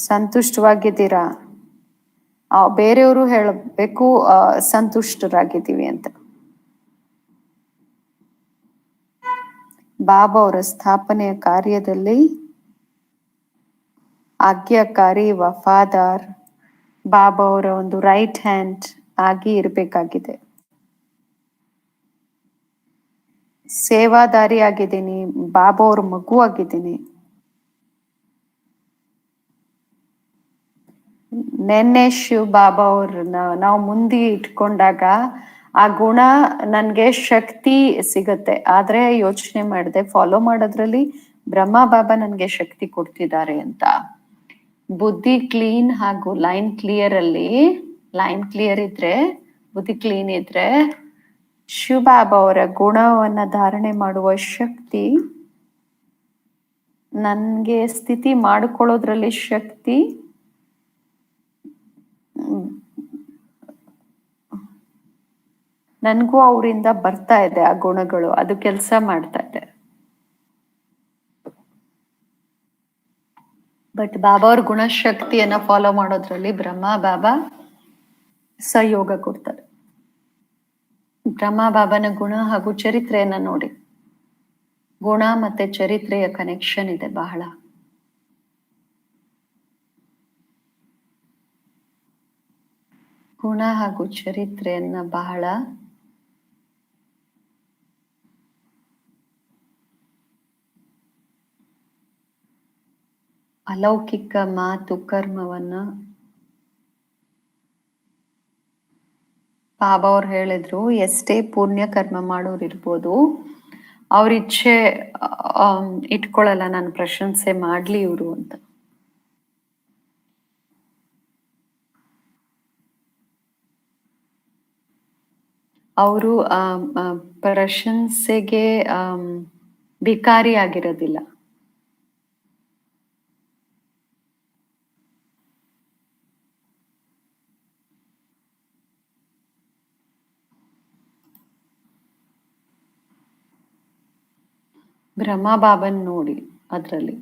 ಸಂತುಷ್ಟವಾಗಿದ್ದೀರಾ, ಬೇರೆಯವರು ಹೇಳಬೇಕು ಸಂತುಷ್ಟರಾಗಿದ್ದೀವಿ ಅಂತ. ಬಾಬಾ ಅವರ ಸ್ಥಾಪನೆಯ ಕಾರ್ಯದಲ್ಲಿ ಆಜ್ಞಾಕಾರಿ, ವಫಾದಾರ್, ಬಾಬಾ ಅವರ ಒಂದು ರೈಟ್ ಹ್ಯಾಂಡ್ ಆಗಿ ಇರ್ಬೇಕಾಗಿದೆ. ಸೇವಾದಾರಿ ಆಗಿದ್ದೀನಿ, ಬಾಬಾ ಅವ್ರ ಮಗು ಆಗಿದ್ದೀನಿ. ನೆನ್ನೆ ಶಿವ್ ಬಾಬಾ ಅವ್ರನ್ನ ನಾವು ಮುಂದೆ ಇಟ್ಕೊಂಡಾಗ ಆ ಗುಣ ನನ್ಗೆ ಶಕ್ತಿ ಸಿಗತ್ತೆ. ಆದ್ರೆ ಯೋಚನೆ ಮಾಡಿದೆ, ಫಾಲೋ ಮಾಡೋದ್ರಲ್ಲಿ ಬ್ರಹ್ಮ ಬಾಬಾ ನನ್ಗೆ ಶಕ್ತಿ ಕೊಡ್ತಿದ್ದಾರೆ ಅಂತ. ಬುದ್ಧಿ ಕ್ಲೀನ್ ಹಾಗೂ ಲೈನ್ ಕ್ಲಿಯರ್ ಇದ್ರೆ, ಬುದ್ಧಿ ಕ್ಲೀನ್ ಇದ್ರೆ ಶಿವ್ ಬಾಬಾ ಅವರ ಗುಣವನ್ನ ಧಾರಣೆ ಮಾಡುವ ಶಕ್ತಿ, ನನ್ಗೆ ಸ್ಥಿತಿ ಮಾಡಿಕೊಳ್ಳೋದ್ರಲ್ಲಿ ಶಕ್ತಿ ನನ್ಗೂ ಅವರಿಂದ ಬರ್ತಾ ಇದೆ ಆ ಗುಣಗಳು, ಅದು ಕೆಲಸ ಮಾಡ್ತಾ ಇದೆ. ಬಟ್ ಬಾಬಾ ಅವ್ರ ಗುಣಶಕ್ತಿಯನ್ನ ಫಾಲೋ ಮಾಡೋದ್ರಲ್ಲಿ ಬ್ರಹ್ಮ ಬಾಬಾ ಸಹಯೋಗ ಕೊಡ್ತಾರೆ. ಬ್ರಹ್ಮ ಬಾಬಾನ ಗುಣ ಹಾಗೂ ಚರಿತ್ರೆಯನ್ನ ನೋಡಿ, ಗುಣ ಮತ್ತೆ ಚರಿತ್ರೆಯ ಕನೆಕ್ಷನ್ ಇದೆ ಬಹಳ. ಗುಣ ಹಾಗೂ ಚರಿತ್ರೆಯನ್ನ ಬಹಳ ಅಲೌಕಿಕ ಮಾತು ಕರ್ಮವನ್ನ ಬಾಬಾ ಅವ್ರು ಹೇಳಿದ್ರು, ಎಷ್ಟೇ ಪುಣ್ಯ ಕರ್ಮ ಮಾಡೋರು ಇರ್ಬೋದು, ಅವ್ರ ಇಚ್ಛೆ ಇಟ್ಕೊಳ್ಳಲ್ಲ ನಾನು ಪ್ರಶಂಸೆ ಮಾಡ್ಲಿ ಇವ್ರು ಅಂತ. ಅವರು ಪ್ರಶಂಸೆಗೆ ಭಿಕಾರಿ ಆಗಿರೋದಿಲ್ಲ. ಬ್ರಹ್ಮ ಬಾಬನ್ ನೋಡಿ, ಅದ್ರಲ್ಲಿ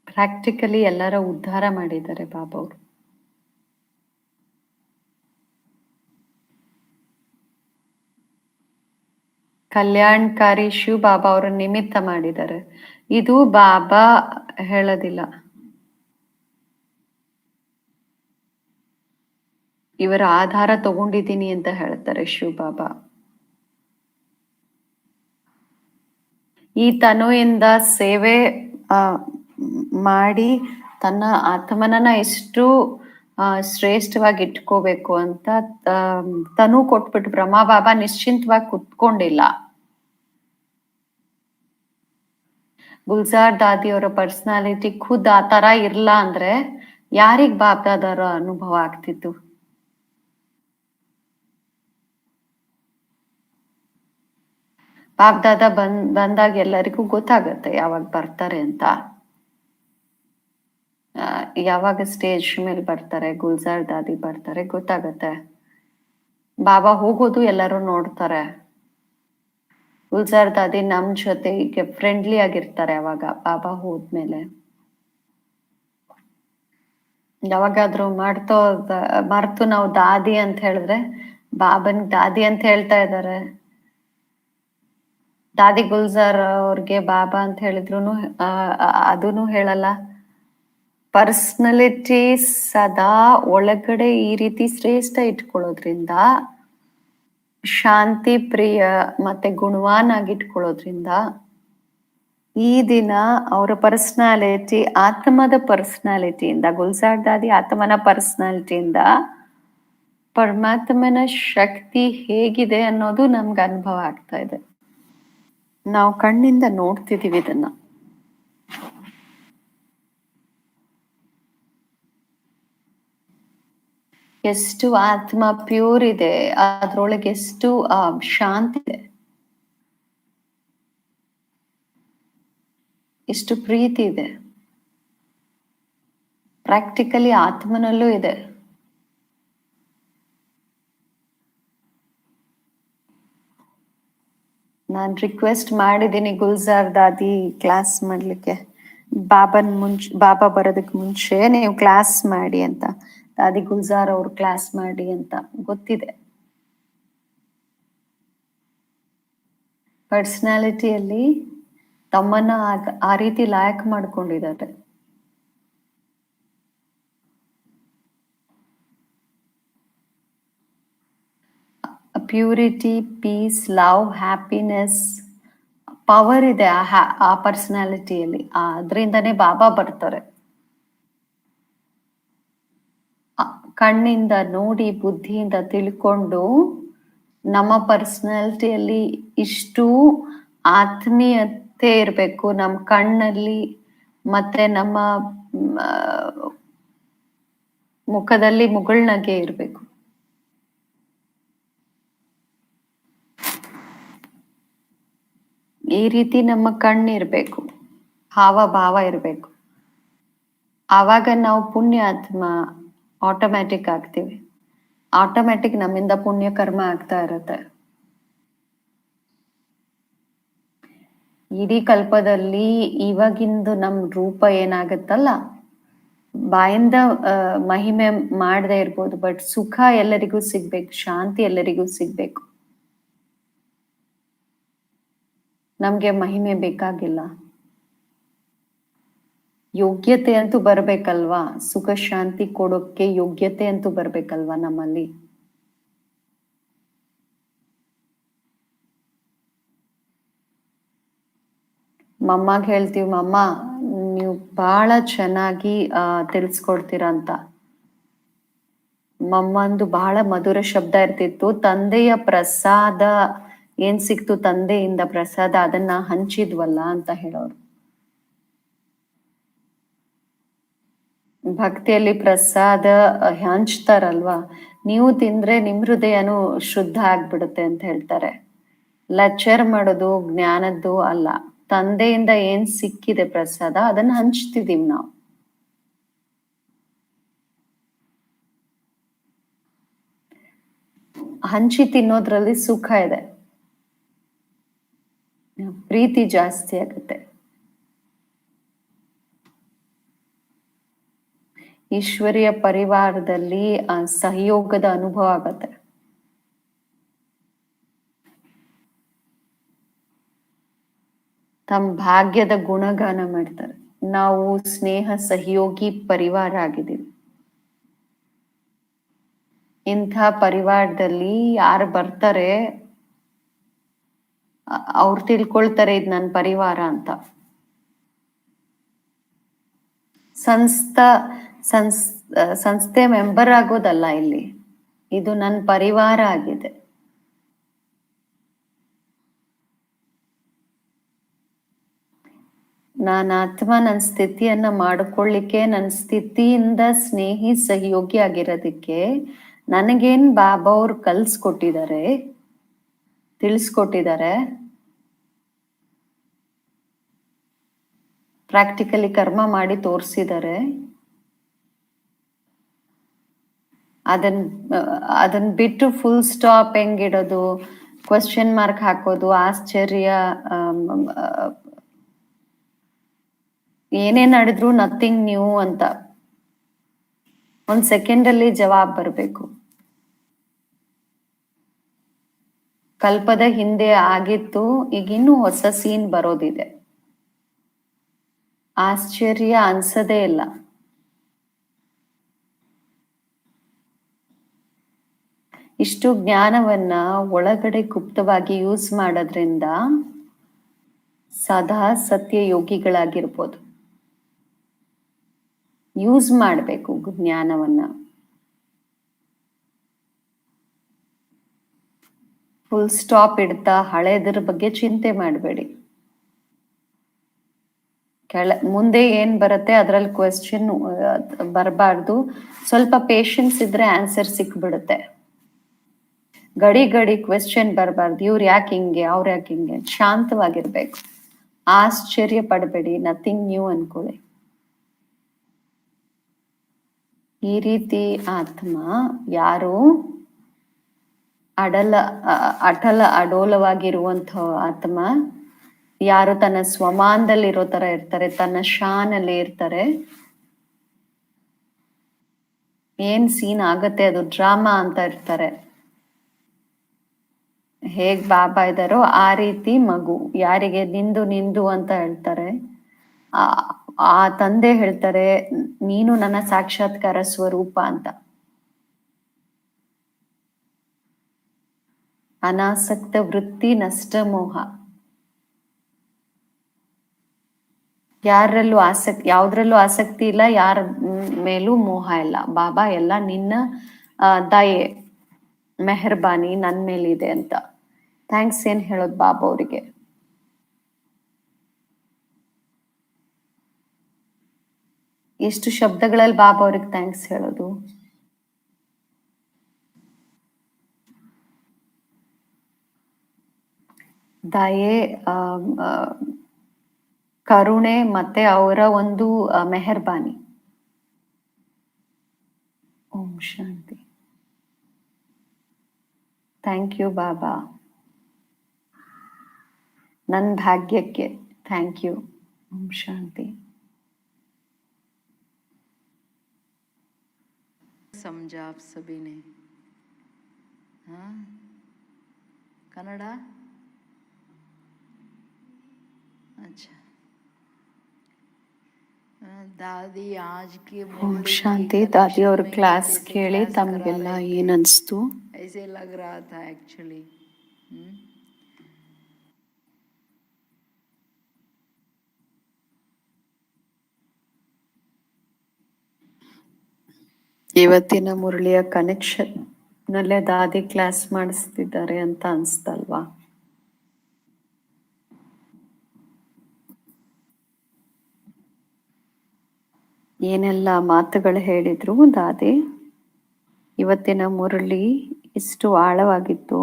ಪ್ರಾಕ್ಟಿಕಲಿ ಎಲ್ಲರ ಉದ್ಧಾರ ಮಾಡಿದ್ದಾರೆ ಬಾಬಾ ಅವರು. ಕಲ್ಯಾಣಕಾರಿ ಶಿವ್ ಬಾಬಾ ಅವರ ನಿಮಿತ್ತ ಮಾಡಿದ್ದಾರೆ. ಇದು ಬಾಬಾ ಹೇಳೋದಿಲ್ಲ, ಇವರ ಆಧಾರ ತಗೊಂಡಿದ್ದೀನಿ ಅಂತ ಹೇಳ್ತಾರೆ ಶಿವ್ ಬಾಬಾ. ಈ ತನುವಿಂದ ಸೇವೆ ಮಾಡಿ ತನ್ನ ಆತ್ಮನನ್ನ ಎಷ್ಟು ಶ್ರೇಷ್ಠವಾಗಿ ಇಟ್ಕೋಬೇಕು ಅಂತ ತನು ಕೊಟ್ಬಿಟ್ಟು ಬ್ರಹ್ಮ ಬಾಬಾ ನಿಶ್ಚಿಂತವಾಗಿ ಕುತ್ಕೊಂಡಿಲ್ಲ. ಗುಲ್ಜಾರ್ ದಾದಿ ಅವರ ಪರ್ಸನಾಲಿಟಿ ಖುದ್ ಆ ತರ ಇರ್ಲ ಅಂದ್ರೆ ಯಾರಿಗ್ ಬಾಬ್ದಾದರ ಅನುಭವ ಆಗ್ತಿತ್ತು? ಬಾಬ್ದಾದ ಬಂದಾಗ ಎಲ್ಲರಿಗೂ ಗೊತ್ತಾಗತ್ತೆ ಯಾವಾಗ ಬರ್ತಾರೆ ಅಂತ. ಯಾವಾಗ ಸ್ಟೇಜ್ ಮೇಲೆ ಬರ್ತಾರೆ, ಗುಲ್ಜಾರ್ ದಾದಿ ಬರ್ತಾರೆ, ಗೊತ್ತಾಗತ್ತೆ. ಬಾಬಾ ಹೋಗೋದು ಎಲ್ಲರೂ ನೋಡ್ತಾರೆ. ಗುಲ್ಜಾರ್ ದಾದಿ ನಮ್ ಜೊತೆಗೆ ಫ್ರೆಂಡ್ಲಿ ಆಗಿರ್ತಾರೆ ಅವಾಗ ಬಾಬಾ ಹೋದ್ಮೇಲೆ. ಯಾವಾಗಾದ್ರೂ ಮರ್ತು ನಾವು ದಾದಿ ಅಂತ ಹೇಳಿದ್ರೆ ಬಾಬನ್ ದಾದಿ ಅಂತ ಹೇಳ್ತಾ ಇದ್ದಾರೆ. ದಾದಿ ಗುಲ್ಜಾರ್ ಅವ್ರಿಗೆ ಬಾಬಾ ಅಂತ ಹೇಳಿದ್ರು ಅದೂನು ಹೇಳಲ್ಲ. ಪರ್ಸನಾಲಿಟಿ ಸದಾ ಒಳಗಡೆ ಈ ರೀತಿ ಶ್ರೇಷ್ಠ ಇಟ್ಕೊಳ್ಳೋದ್ರಿಂದ, ಶಾಂತಿ ಪ್ರಿಯ ಮತ್ತೆ ಗುಣವಾನ್ ಆಗಿಟ್ಕೊಳ್ಳೋದ್ರಿಂದ ಈ ದಿನ ಅವರ ಪರ್ಸನಾಲಿಟಿ ಆತ್ಮದ ಪರ್ಸನಾಲಿಟಿಯಿಂದ, ಗುಲ್ಜಾರ್ ದಾದಿ ಆತ್ಮನ ಪರ್ಸನಾಲಿಟಿಯಿಂದ ಪರಮಾತ್ಮನ ಶಕ್ತಿ ಹೇಗಿದೆ ಅನ್ನೋದು ನಮ್ಗೆ ಅನುಭವ ಆಗ್ತಾ ಇದೆ. ನಾವು ಕಣ್ಣಿಂದ ನೋಡ್ತಿದೀವಿ ಇದನ್ನ. ಎಷ್ಟು ಆತ್ಮ ಪ್ಯೂರ್ ಇದೆ, ಅದ್ರೊಳಗೆ ಎಷ್ಟು ಶಾಂತಿ ಇದೆ, ಎಷ್ಟು ಪ್ರೀತಿ ಇದೆ. ಪ್ರಾಕ್ಟಿಕಲಿ ಆತ್ಮನಲ್ಲೂ ಇದೆ. ನಾನು ರಿಕ್ವೆಸ್ಟ್ ಮಾಡಿದ್ದೀನಿ ಗುಲ್ಜಾರ್ ದಾದಿ ಕ್ಲಾಸ್ ಮಾಡ್ಲಿಕ್ಕೆ, ಬಾಬಾ ಬರೋದಕ್ಕೆ ಮುಂಚೆ ನೀವು ಕ್ಲಾಸ್ ಮಾಡಿ ಅಂತ. ದಾದಿ ಗುಲ್ಜಾರ್ ಅವ್ರು ಕ್ಲಾಸ್ ಮಾಡಿ ಅಂತ ಗೊತ್ತಿದೆ. ಪರ್ಸನಾಲಿಟಿಯಲ್ಲಿ ತಮ್ಮನ್ನ ಆ ರೀತಿ ಲಾಯಕ್ ಮಾಡ್ಕೊಂಡಿದ್ದಾರೆ. Purity, peace, love, happiness, power ಇದೆ ಆ ಪರ್ಸನಾಲಿಟಿಯಲ್ಲಿ. ಅದರಿಂದನೇ ಬಾಬಾ ಬರ್ತಾರೆ. ಕಣ್ಣಿಂದ ನೋಡಿ ಬುದ್ಧಿಯಿಂದ ತಿಳ್ಕೊಂಡು ನಮ್ಮ ಪರ್ಸನಾಲಿಟಿಯಲ್ಲಿ ಇಷ್ಟು ಆತ್ಮೀಯತೆ ಇರಬೇಕು ನಮ್ಮ ಕಣ್ಣಲ್ಲಿ, ಮತ್ತೆ ನಮ್ಮ ಮುಖದಲ್ಲಿ ಮುಗುಳ್ನಗೆ ಇರಬೇಕು. ಈ ರೀತಿ ನಮ್ಮ ಕಣ್ಣಿರ್ಬೇಕು, ಹಾವ ಭಾವ ಇರಬೇಕು. ಆವಾಗ ನಾವು ಪುಣ್ಯಾತ್ಮ ಆಟೋಮ್ಯಾಟಿಕ್ ಆಗ್ತೀವಿ. ಆಟೋಮ್ಯಾಟಿಕ್ ನಮ್ಮಿಂದ ಪುಣ್ಯ ಕರ್ಮ ಆಗ್ತಾ ಇರುತ್ತೆ. ಇಡೀ ಕಲ್ಪದಲ್ಲಿ ಇವಾಗಿಂದು ನಮ್ ರೂಪ ಏನಾಗತ್ತಲ್ಲ, ಬಾಯಿಂದ ಮಹಿಮೆ ಮಾಡದೇ ಇರ್ಬೋದು, ಬಟ್ ಸುಖ ಎಲ್ಲರಿಗೂ ಸಿಗ್ಬೇಕು, ಶಾಂತಿ ಎಲ್ಲರಿಗೂ ಸಿಗ್ಬೇಕು. ನಮ್ಗೆ ಮಹಿಮೆ ಬೇಕಾಗಿಲ್ಲ. ಯೋಗ್ಯತೆ ಅಂತೂ ಬರ್ಬೇಕಲ್ವಾ, ಸುಖ ಶಾಂತಿ ಕೊಡೋಕ್ಕೆ ಯೋಗ್ಯತೆ ಅಂತೂ ಬರ್ಬೇಕಲ್ವಾ ನಮ್ಮಲ್ಲಿ. ಮಮ್ಮಗೆ ಹೇಳ್ತೀವಿ, ಮಮ್ಮ ನೀವು ಬಹಳ ಚೆನ್ನಾಗಿ ತಿಳಿಸ್ಕೊಡ್ತೀರ ಅಂತ. ಮಮ್ಮಂದು ಬಹಳ ಮಧುರ ಶಬ್ದ ಇರ್ತಿತ್ತು. ತಂದೆಯ ಪ್ರಸಾದ ಏನ್ ಸಿಕ್ತು ತಂದೆಯಿಂದ ಪ್ರಸಾದ, ಅದನ್ನ ಹಂಚಿದ್ವಲ್ಲ ಅಂತ ಹೇಳೋರು. ಭಕ್ತಿಯಲ್ಲಿ ಪ್ರಸಾದ ಹಂಚ್ತಾರಲ್ವಾ, ನೀವು ತಿಂದ್ರೆ ನಿಮ್ ಹೃದಯನೂ ಶುದ್ಧ ಆಗ್ಬಿಡುತ್ತೆ ಅಂತ ಹೇಳ್ತಾರೆ. ಲೆಕ್ಚರ್ ಮಾಡೋದು ಜ್ಞಾನದ್ದು ಅಲ್ಲ, ತಂದೆಯಿಂದ ಏನ್ ಸಿಕ್ಕಿದೆ ಪ್ರಸಾದ ಅದನ್ನ ಹಂಚ್ತಿದೀವಿ ನಾವು. ಹಂಚಿ ತಿನ್ನೋದ್ರಲ್ಲಿ ಸುಖ ಇದೆ, ಪ್ರೀತಿ ಜಾಸ್ತಿ ಆಗುತ್ತೆ. ಈಶ್ವರಿಯ ಪರಿವಾರದಲ್ಲಿ ಸಹಯೋಗದ ಅನುಭವ ಆಗತ್ತೆ. ತಮ್ಮ ಭಾಗ್ಯದ ಗುಣಗಾನ ಮಾಡ್ತಾರೆ. ನಾವು ಸ್ನೇಹ ಸಹಯೋಗಿ ಪರಿವಾರ ಆಗಿದ್ದೀವಿ. ಇಂಥ ಪರಿವಾರದಲ್ಲಿ ಯಾರು ಬರ್ತಾರೆ ಅವ್ರು ತಿಳ್ಕೊಳ್ತಾರೆ ಇದು ನನ್ನ ಪರಿವಾರ ಅಂತ. ಸಂಸ್ಥೆ ಮೆಂಬರ್ ಆಗೋದಲ್ಲ ಇಲ್ಲಿ, ಇದು ನನ್ನ ಪರಿವಾರ ಆಗಿದೆ. ನಾನು ಆತ್ಮ ನನ್ನ ಸ್ಥಿತಿಯನ್ನ ಮಾಡಿಕೊಳ್ಳಿಕ್ಕೆ, ನನ್ನ ಸ್ಥಿತಿಯಿಂದ ಸ್ನೇಹಿ ಸಹಯೋಗಿ ಆಗಿರೋದಕ್ಕೆ ನನಗೇನ್ ಬಾಬಾ ಅವ್ರು ಕಲ್ಸ್ಕೊಟ್ಟಿದ್ದಾರೆ, ತಿಳಿಸ್ಕೊಟ್ಟಿದ್ದಾರೆ. ಪ್ರಾಕ್ಟಿಕಲಿ ಕರ್ಮ ಮಾಡಿ ತೋರಿಸಿದ್ದಾರೆ. ಅದನ್ನ ಬಿಟ್ಟು ಫುಲ್ ಸ್ಟಾಪ್ ಹೆಂಗಿಡೋದು, ಕ್ವಶನ್ ಮಾರ್ಕ್ ಹಾಕೋದು, ಆಶ್ಚರ್ಯ, ಏನೇ ನಡೆದ್ರು ನಥಿಂಗ್ ನ್ಯೂ ಅಂತ ಒಂದ್ ಸೆಕೆಂಡ್ ಅಲ್ಲಿ ಜವಾಬ್ ಬರಬೇಕು. ಕಲ್ಪದ ಹಿಂದೆ ಆಗಿತ್ತು, ಈಗ ಇನ್ನೂ ಹೊಸ ಸೀನ್ ಬರೋದಿದೆ. ಆಶ್ಚರ್ಯ ಅನ್ಸದೇ ಇಲ್ಲ. ಇಷ್ಟು ಜ್ಞಾನವನ್ನ ಒಳಗಡೆ ಗುಪ್ತವಾಗಿ ಯೂಸ್ ಮಾಡೋದ್ರಿಂದ ಸದಾ ಸತ್ಯ ಯೋಗಿಗಳಾಗಿರ್ಬೋದು. ಯೂಸ್ ಮಾಡಬೇಕು ಜ್ಞಾನವನ್ನ. ಫುಲ್ ಸ್ಟಾಪ್ ಇಡ್ತಾ ಹಳೆದ್ರ ಬಗ್ಗೆ ಚಿಂತೆ ಮಾಡಬೇಡಿ. ಮುಂದೆ ಏನ್ ಬರುತ್ತೆ ಅದ್ರಲ್ಲಿ ಕ್ವೆಶ್ಚನ್ ಬರಬಾರ್ದು. ಸ್ವಲ್ಪ ಪೇಶನ್ಸ್ ಇದ್ರೆ ಆನ್ಸರ್ ಸಿಕ್ಬಿಡುತ್ತೆ. ಗಡಿ ಕ್ವೆಶ್ಚನ್ ಬರಬಾರ್ದು, ಇವ್ರು ಯಾಕೆ ಹಿಂಗೆ, ಅವ್ರು ಯಾಕೆ ಹಿಂಗೆ. ಶಾಂತವಾಗಿರ್ಬೇಕು, ಆಶ್ಚರ್ಯ ಪಡಬೇಡಿ, ನಥಿಂಗ್ ನ್ಯೂ ಅನ್ಕೊಳ್ಳಿ. ಈ ರೀತಿ ಆತ್ಮ ಯಾರು ಅಟಲ ಅಡೋಲವಾಗಿರುವಂಥ ಆತ್ಮ, ಯಾರು ತನ್ನ ಸ್ವಮಾನದಲ್ಲಿ ಇರೋ ತರ ಇರ್ತಾರೆ, ತನ್ನ ಶಾನಲ್ಲಿ ಇರ್ತಾರೆ. ಏನ್ ಸೀನ್ ಆಗತ್ತೆ ಅದು ಡ್ರಾಮಾ ಅಂತ ಇರ್ತಾರೆ. ಹೇಗ್ ಬಾಬಾ ಇದ್ದಾರೋ ಆ ರೀತಿ ಮಗು, ಯಾರಿಗೆ ನಿಂದು ಅಂತ ಹೇಳ್ತಾರೆ, ಆ ತಂದೆ ಹೇಳ್ತಾರೆ ನೀನು ನನ್ನ ಸಾಕ್ಷಾತ್ಕಾರ ಸ್ವರೂಪ ಅಂತ. ಅನಾಸಕ್ತ ವೃತ್ತಿ, ನಷ್ಟ ಮೋಹ. ಯಾವ್ದ್ರಲ್ಲೂ ಆಸಕ್ತಿ ಇಲ್ಲ, ಯಾರ ಮೇಲೂ ಮೋಹ ಇಲ್ಲ. ಬಾಬಾ ಎಲ್ಲ ನಿನ್ನ ದಯೆ, ಮೆಹರ್ಬಾನಿ ನನ್ ಮೇಲಿದೆ ಅಂತ. ಥ್ಯಾಂಕ್ಸ್ ಏನ್ ಹೇಳೋದು ಬಾಬಾ ಅವರಿಗೆ. ಎಷ್ಟು ಶಬ್ದಗಳಲ್ಲಿ ಬಾಬಾ ಅವ್ರಿಗೆ ಥ್ಯಾಂಕ್ಸ್ ಹೇಳೋದು. ದಯೆ, ಕರುಣೆ, ಮತ್ತೆ ಅವರ ಒಂದು ಮೆಹರ್ಬಾನಿ. ಶಾಂತಿ. ಥ್ಯಾಂಕ್ ಯು ಬಾಬಾ. ನನ್ನ ಭಾಗ್ಯಕ್ಕೆ ಥ್ಯಾಂಕ್ ಯು. ಓಂ ಶಾಂತಿ. समझा आप सभी ने? हाँ, कन्नड़ा? अच्छा. ದಾದಿ ಆಜ್ ಕೆ ಓಂ ಶಾಂತಿ. ದಾದಿ ಅವ್ರ ಕ್ಲಾಸ್ ಕೇಳಿ ತಮಗೆಲ್ಲ ಏನನ್ಸ್ತು? ऐसे लग रहा था एक्चुअली. ಇವತ್ತಿನ ಮುರಳಿಯ ಕನೆಕ್ಷನ್ ನಲ್ಲೇ ದಾದಿ ಕ್ಲಾಸ್ ಮಾಡಿಸ್ತಿದ್ದಾರೆ ಅಂತ ಅನ್ಸ್ತಲ್ವಾ? ಏನೆಲ್ಲ ಮಾತುಗಳು ಹೇಳಿದ್ರು ದಾದಿ. ಇವತ್ತಿನ ಮುರಳಿ ಇಷ್ಟು ಆಳವಾಗಿತ್ತು.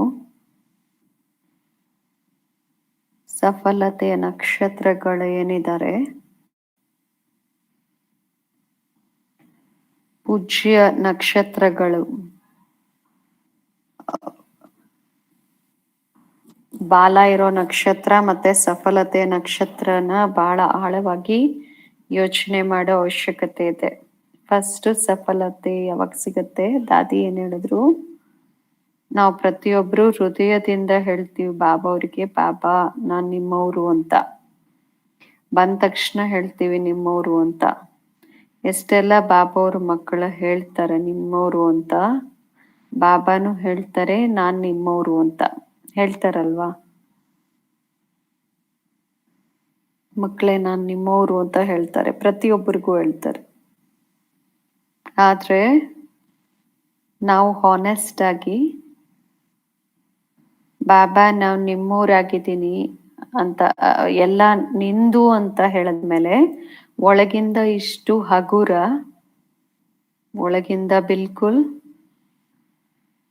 ಸಫಲತೆಯ ನಕ್ಷತ್ರಗಳು ಏನಿದ್ದಾರೆ, ಪೂಜ್ಯ ನಕ್ಷತ್ರಗಳು, ಬಾಲ ಇರೋ ನಕ್ಷತ್ರ ಮತ್ತೆ ಸಫಲತೆಯ ನಕ್ಷತ್ರನ ಬಹಳ ಆಳವಾಗಿ ಯೋಚನೆ ಮಾಡೋ ಅವಶ್ಯಕತೆ ಇದೆ. ಫಸ್ಟ್ ಸಫಲತೆ ಯಾವಾಗ ಸಿಗತ್ತೆ? ದಾದಿ ಏನ್ ಹೇಳಿದ್ರು, ನಾವು ಪ್ರತಿಯೊಬ್ರು ಹೃದಯದಿಂದ ಹೇಳ್ತೀವಿ ಬಾಬಾ ಅವ್ರಿಗೆ, ಬಾಬಾ ನಾನ್ ನಿಮ್ಮವ್ರು ಅಂತ. ಬಂದ ತಕ್ಷಣ ಹೇಳ್ತೀವಿ ನಿಮ್ಮವ್ರು ಅಂತ. ಎಷ್ಟೆಲ್ಲ ಬಾಬಾ ಅವ್ರ ಮಕ್ಕಳು ಹೇಳ್ತಾರೆ ನಿಮ್ಮವ್ರು ಅಂತ. ಬಾಬಾನು ಹೇಳ್ತಾರೆ ನಾನ್ ನಿಮ್ಮವ್ರು ಅಂತ ಹೇಳ್ತಾರಲ್ವಾ? ಮಕ್ಕಳೇ ನಾನ್ ನಿಮ್ಮವ್ರು ಅಂತ ಹೇಳ್ತಾರೆ, ಪ್ರತಿಯೊಬ್ಬರಿಗೂ ಹೇಳ್ತಾರೆ. ಆದ್ರೆ ನಾವು ಹಾನೆಸ್ಟ್ ಆಗಿ ಬಾಬಾ ನಾವು ನಿಮ್ಮೂರಾಗಿದ್ದೀನಿ ಅಂತ ಎಲ್ಲ ನಿಂದು ಅಂತ ಹೇಳಿದ್ಮೇಲೆ ಒಳಗಿಂದ ಇಷ್ಟು ಹಗುರ, ಒಳಗಿಂದ ಬಿಲ್ಕುಲ್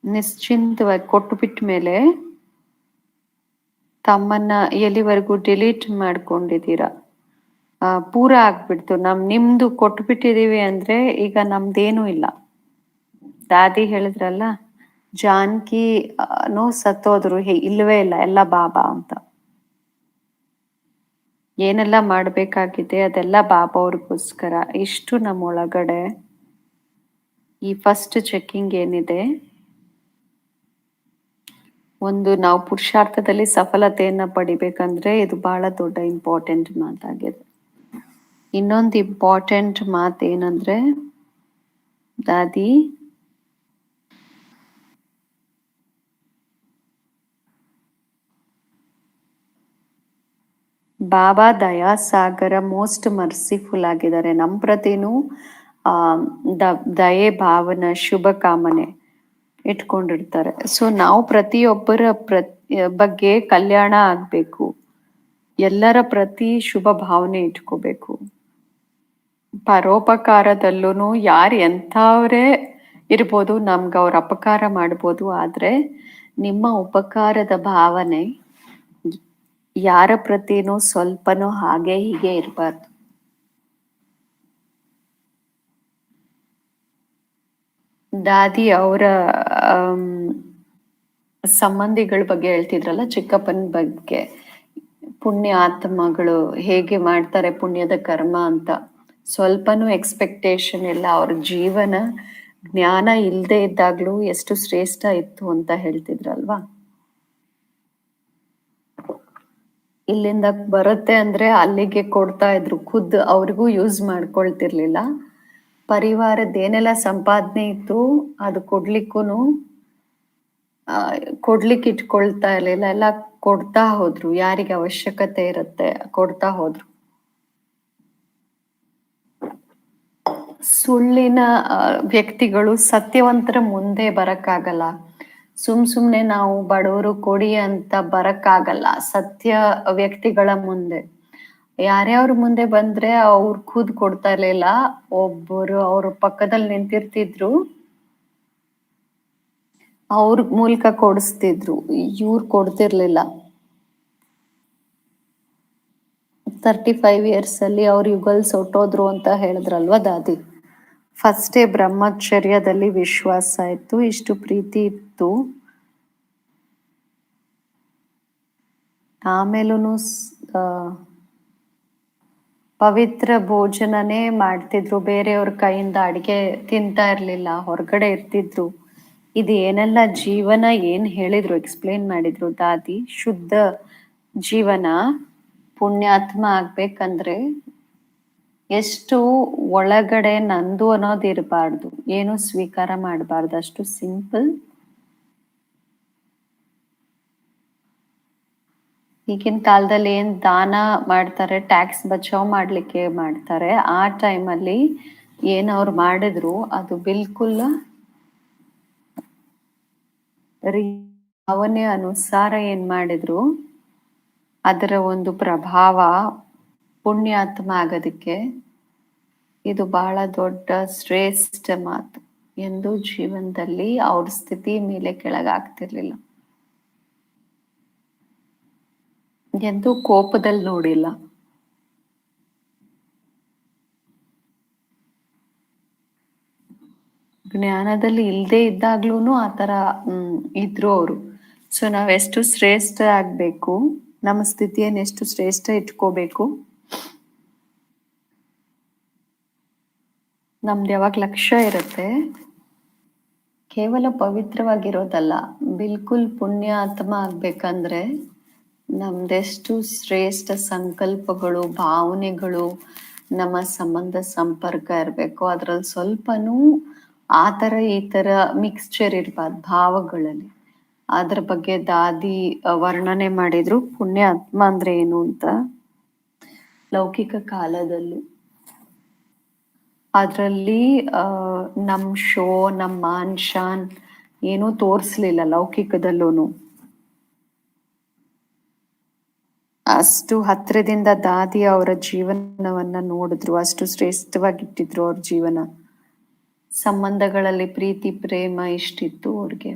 ನಿಶ್ಚಿಂತವಾಗಿ ಕೊಟ್ಟು ಬಿಟ್ಟ ಮೇಲೆ ತಮ್ಮನ್ನ ಎಲ್ಲಿವರೆಗೂ ಡಿಲೀಟ್ ಮಾಡ್ಕೊಂಡಿದ್ದೀರಾ, ಪೂರ ಆಗ್ಬಿಡ್ತು. ನಿಮ್ದು ಕೊಟ್ಬಿಟ್ಟಿದೀವಿ ಅಂದ್ರೆ ಈಗ ನಮ್ದೇನೂ ಇಲ್ಲ. ದಾದಿ ಹೇಳಿದ್ರಲ್ಲ, ಜಾನ್ಕಿ ಸತ್ತೋದ್ರು, ಇಲ್ವೇ ಇಲ್ಲ, ಎಲ್ಲ ಬಾಬಾ ಅಂತ. ಏನೆಲ್ಲ ಮಾಡ್ಬೇಕಾಗಿದೆ ಅದೆಲ್ಲ ಬಾಬಾ ಅವ್ರಿಗೋಸ್ಕರ. ಇಷ್ಟು ನಮ್ಮೊಳಗಡೆ ಈ ಫಸ್ಟ್ ಚೆಕ್ಕಿಂಗ್ ಏನಿದೆ, ಒಂದು ನಾವು ಪುರುಷಾರ್ಥದಲ್ಲಿ ಸಫಲತೆಯನ್ನ ಪಡಿಬೇಕಂದ್ರೆ ಇದು ಬಹಳ ದೊಡ್ಡ ಇಂಪಾರ್ಟೆಂಟ್ ಮಾತಾಗಿದೆ. ಇನ್ನೊಂದು ಇಂಪಾರ್ಟೆಂಟ್ ಮಾತೇನಂದ್ರೆ, ದಾದಿ ಬಾಬಾ ದಯಾಸಾಗರ ಮೋಸ್ಟ್ ಮರ್ಸಿಫುಲ್ ಆಗಿದ್ದಾರೆ. ನಮ್ಮ ಪ್ರತಿನೂ ದಯೆ ಭಾವನ ಶುಭ ಕಾಮನೆ ಇಟ್ಕೊಂಡಿರ್ತಾರೆ. ಸೊ ನಾವು ಪ್ರತಿಯೊಬ್ಬರ ಬಗ್ಗೆ ಕಲ್ಯಾಣ ಆಗ್ಬೇಕು, ಎಲ್ಲರ ಪ್ರತಿ ಶುಭ ಭಾವನೆ ಇಟ್ಕೋಬೇಕು. ಪರೋಪಕಾರದಲ್ಲೂ ಯಾರು ಎಂಥವ್ರೇ ಇರ್ಬೋದು, ನಮ್ಗೆ ಅವ್ರ ಅಪಕಾರ ಮಾಡ್ಬೋದು, ಆದ್ರೆ ನಿಮ್ಮ ಉಪಕಾರದ ಭಾವನೆ ಯಾರ ಪ್ರತಿನೂ ಸ್ವಲ್ಪನೂ ಹಾಗೆ ಹೀಗೆ ಇರಬಾರ್ದು. ದಾದಿ ಅವರ ಸಂಬಂಧಿಗಳ ಬಗ್ಗೆ ಹೇಳ್ತಿದ್ರಲ್ಲ, ಚಿಕ್ಕಪ್ಪನ ಬಗ್ಗೆ, ಪುಣ್ಯ ಆತ್ಮಗಳು ಹೇಗೆ ಮಾಡ್ತಾರೆ ಪುಣ್ಯದ ಕರ್ಮ ಅಂತ. ಸ್ವಲ್ಪನೂ ಎಕ್ಸ್ಪೆಕ್ಟೇಷನ್ ಇಲ್ಲ. ಅವ್ರ ಜೀವನ ಜ್ಞಾನ ಇಲ್ಲದೆ ಇದ್ದಾಗ್ಲೂ ಎಷ್ಟು ಶ್ರೇಷ್ಠ ಇತ್ತು ಅಂತ ಹೇಳ್ತಿದ್ರಲ್ವಾ. ಇಲ್ಲಿಂದ ಬರುತ್ತೆ ಅಂದ್ರೆ ಅಲ್ಲಿಗೆ ಕೊಡ್ತಾ ಇದ್ರು, ಖುದ್ದು ಅವ್ರಿಗೂ ಯೂಸ್ ಮಾಡ್ಕೊಳ್ತಿರ್ಲಿಲ್ಲ. ಪರಿವಾರದ ಏನೆಲ್ಲ ಸಂಪಾದನೆ ಇತ್ತು ಅದು ಕೊಡ್ಲಿಕ್ಕೆ ಇಟ್ಕೊಳ್ತಾ ಇರ್ಲಿಲ್ಲ, ಎಲ್ಲ ಕೊಡ್ತಾ ಹೋದ್ರು. ಯಾರಿಗೆ ಅವಶ್ಯಕತೆ ಇರುತ್ತೆ ಕೊಡ್ತಾ ಹೋದ್ರು. ಸುಳ್ಳಿನ ವ್ಯಕ್ತಿಗಳು ಸತ್ಯವಂತರ ಮುಂದೆ ಬರಕ್ಕಾಗಲ್ಲ. ಸುಮ್ನೆ ನಾವು ಬಡವರು ಕೊಡಿ ಅಂತ ಬರಕ್ಕಾಗಲ್ಲ. ಸತ್ಯ ವ್ಯಕ್ತಿಗಳ ಮುಂದೆ ಯಾರ್ಯಾವ್ರ ಮುಂದೆ ಬಂದ್ರೆ ಅವ್ರು ಖುದ್ ಕೊಡ್ತಾ ಇರ್ಲಿಲ್ಲ, ಒಬ್ಬರು ಅವ್ರ ಪಕ್ಕದಲ್ಲಿ ನಿಂತಿರ್ತಿದ್ರು, ಅವ್ರ ಮೂಲಕ ಕೊಡಿಸ್ತಿದ್ರು, ಇವ್ರು ಕೊಡ್ತಿರ್ಲಿಲ್ಲ. 35 years ಅಲ್ಲಿ ಅವ್ರ ಯುಗಲ್ ಹೊಟ್ಟೋದ್ರು ಅಂತ ಹೇಳಿದ್ರಲ್ವಾ ದಾದಿ. ಫಸ್ಟೇ ಬ್ರಹ್ಮಚರ್ಯದಲ್ಲಿ ವಿಶ್ವಾಸ ಇತ್ತು, ಇಷ್ಟು ಪ್ರೀತಿ ಇತ್ತು. ಆಮೇಲೂ ಪವಿತ್ರ ಭೋಜನನೇ ಮಾಡ್ತಿದ್ರು, ಬೇರೆಯವ್ರ ಕೈಯಿಂದ ಅಡಿಗೆ ತಿಂತಾ ಇರ್ಲಿಲ್ಲ, ಹೊರಗಡೆ ಇರ್ತಿದ್ರು. ಇದು ಏನೆಲ್ಲ ಜೀವನ ಏನ್ ಹೇಳಿದ್ರು, ಎಕ್ಸ್ಪ್ಲೇನ್ ಮಾಡಿದ್ರು ದಾದಿ. ಶುದ್ಧ ಜೀವನ, ಪುಣ್ಯಾತ್ಮ ಆಗ್ಬೇಕಂದ್ರೆ ಎಷ್ಟು ಒಳಗಡೆ ನಂದು ಅನ್ನೋದು ಇರಬಾರ್ದು, ಏನು ಸ್ವೀಕಾರ ಮಾಡಬಾರ್ದು, ಅಷ್ಟು ಸಿಂಪಲ್. ಈಗಿನ ಕಾಲದಲ್ಲಿ ಏನ್ ದಾನ ಮಾಡ್ತಾರೆ, ಟ್ಯಾಕ್ಸ್ ಬಚಾವ್ ಮಾಡ್ಲಿಕ್ಕೆ ಮಾಡ್ತಾರೆ, ಆ ಟೈಮಲ್ಲಿ ಏನ್ ಅವ್ರು ಮಾಡಿದ್ರು ಅದು ಬಿಲ್ಕುಲ್ ಭಾವನೆ ಅನುಸಾರ ಏನ್ ಮಾಡಿದ್ರು ಅದರ ಒಂದು ಪ್ರಭಾವ ಪುಣ್ಯಾತ್ಮ ಆಗೋದಕ್ಕೆ ಇದು ಬಹಳ ದೊಡ್ಡ ಶ್ರೇಷ್ಠ ಮಾತು. ಎಂದು ಜೀವನದಲ್ಲಿ ಅವ್ರ ಸ್ಥಿತಿ ಮೇಲೆ ಕೆಳಗಾಗ್ತಿರ್ಲಿಲ್ಲ, ಎಂದು ಕೋಪದಲ್ಲಿ ನೋಡಿಲ್ಲ. ಜ್ಞಾನದಲ್ಲಿ ಇಲ್ದೇ ಇದ್ದಾಗ್ಲೂ ಆತರ ಇದ್ರು ಅವರು. ಸೊ ನಾವೆಷ್ಟು ಶ್ರೇಷ್ಠ ಆಗ್ಬೇಕು, ನಮ್ಮ ಸ್ಥಿತಿಯನ್ನು ಎಷ್ಟು ಶ್ರೇಷ್ಠ ಇಟ್ಕೋಬೇಕು, ನಮ್ದು ಯಾವಾಗ ಲಕ್ಷ್ಯ ಇರುತ್ತೆ ಕೇವಲ ಪವಿತ್ರವಾಗಿರೋದಲ್ಲ, ಬಿಲ್ಕುಲ್ ಪುಣ್ಯಾತ್ಮ ಆಗ್ಬೇಕಂದ್ರೆ ನಮ್ದೆಷ್ಟು ಶ್ರೇಷ್ಠ ಸಂಕಲ್ಪಗಳು, ಭಾವನೆಗಳು, ನಮ್ಮ ಸಂಬಂಧ ಸಂಪರ್ಕ ಇರಬೇಕು. ಅದ್ರಲ್ಲಿ ಸ್ವಲ್ಪನೂ ಆ ಥರ ಈ ಥರ ಮಿಕ್ಸ್ಚರ್ ಇರ್ಬಾರ್ದು ಭಾವಗಳಲ್ಲಿ. ಅದ್ರ ಬಗ್ಗೆ ದಾದಿ ವರ್ಣನೆ ಮಾಡಿದ್ರು, ಪುಣ್ಯಾತ್ಮ ಅಂದ್ರೆ ಏನು ಅಂತ. ಲೌಕಿಕ ಕಾಲದಲ್ಲೂ ಅದರಲ್ಲಿ ನಮ್ ಶೋ, ನಮ್ಮ ಮಾನ್ ಶಾನ್ ಏನೂ ತೋರಿಸ್ಲಿಲ್ಲ ಲೌಕಿಕದಲ್ಲೂ. ಅಷ್ಟು ಹತ್ರದಿಂದ ದಾದಿ ಅವರ ಜೀವನವನ್ನ ನೋಡಿದ್ರು, ಅಷ್ಟು ಶ್ರೇಷ್ಠವಾಗಿಟ್ಟಿದ್ರು ಅವ್ರ ಜೀವನ. ಸಂಬಂಧಗಳಲ್ಲಿ ಪ್ರೀತಿ ಪ್ರೇಮ ಇಷ್ಟಿತ್ತು ಅವ್ರಿಗೆ.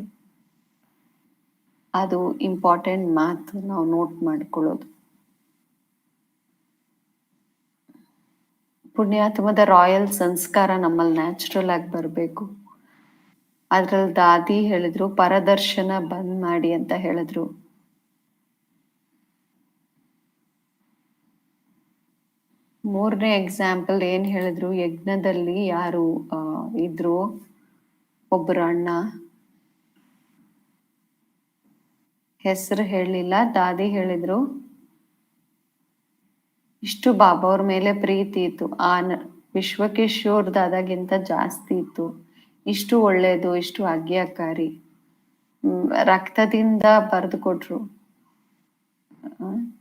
ಅದು ಇಂಪಾರ್ಟೆಂಟ್ ಮಾತು ನಾವು ನೋಟ್ ಮಾಡ್ಕೊಳ್ಳೋದು. ಪುಣ್ಯಾತ್ಮದ ರಾಯಲ್ ಸಂಸ್ಕಾರ ನಮ್ಮಲ್ಲಿ ನ್ಯಾಚುರಲ್ ಆಗಿ ಬರಬೇಕು. ಅದ್ರಲ್ಲಿ ದಾದಿ ಹೇಳಿದ್ರು ಪರದರ್ಶನ ಬಂದ್ ಮಾಡಿ ಅಂತ ಹೇಳಿದ್ರು. ಮೂರನೇ ಎಕ್ಸಾಂಪಲ್ ಏನ್ ಹೇಳಿದ್ರು, ಯಜ್ಞದಲ್ಲಿ ಯಾರು ಇದ್ರು, ಒಬ್ಬರು ಅಣ್ಣ, ಹೆಸರು ಹೇಳಲಿಲ್ಲ, ದಾದಿ ಹೇಳಿದ್ರು ಇಷ್ಟು ಬಾಬಾ ಅವ್ರ ಮೇಲೆ ಪ್ರೀತಿ ಇತ್ತು, ವಿಶ್ವಕಿಶೋರ್ ದಾದಾಗಿಂತ ಜಾಸ್ತಿ ಇತ್ತು. ಇಷ್ಟು ಒಳ್ಳೇದು, ಇಷ್ಟು ಆಜ್ಞಾಕಾರಿ, ರಕ್ತದಿಂದ ಬರೆದು ಕೊಟ್ರು,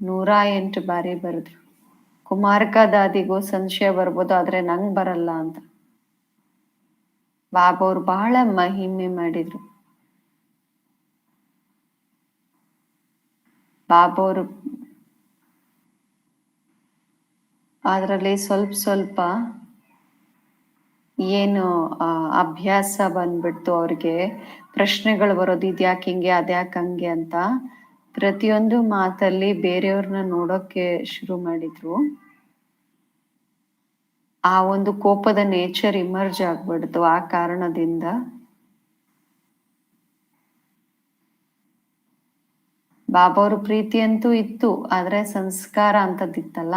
108 ಬಾರಿ ಬರೆದ್ರು. ಕುಮಾರಕ ದಾದಿಗೂ ಸಂಶಯ ಬರ್ಬೋದು, ಆದ್ರೆ ನಂಗ್ ಬರಲ್ಲ ಅಂತ ಬಾಬಾ ಅವ್ರು ಬಹಳ ಮಹಿಮೆ ಮಾಡಿದ್ರು. ಬಾಬಾ ಅವರು ಅದರಲ್ಲಿ ಸ್ವಲ್ಪ ಏನು ಅಭ್ಯಾಸ ಬಂದ್ಬಿಡ್ತು ಅವ್ರಿಗೆ, ಪ್ರಶ್ನೆಗಳು ಬರೋದು, ಇದ್ಯಾಕೆ ಹಿಂಗೆ ಅದ್ಯಾಕೆ ಹಂಗೆ ಅಂತ. ಪ್ರತಿಯೊಂದು ಮಾತಲ್ಲಿ ಬೇರೆಯವ್ರನ್ನ ನೋಡೋಕೆ ಶುರು ಮಾಡಿದ್ರು. ಆ ಒಂದು ಕೋಪದ ನೇಚರ್ ಇಮರ್ಜ್ ಆಗ್ಬಿಡ್ತು. ಆ ಕಾರಣದಿಂದ ಬಾಬಾ ಅವ್ರ ಪ್ರೀತಿ ಅಂತೂ ಇತ್ತು, ಆದ್ರೆ ಸಂಸ್ಕಾರ ಅಂತದಿತ್ತಲ್ಲ.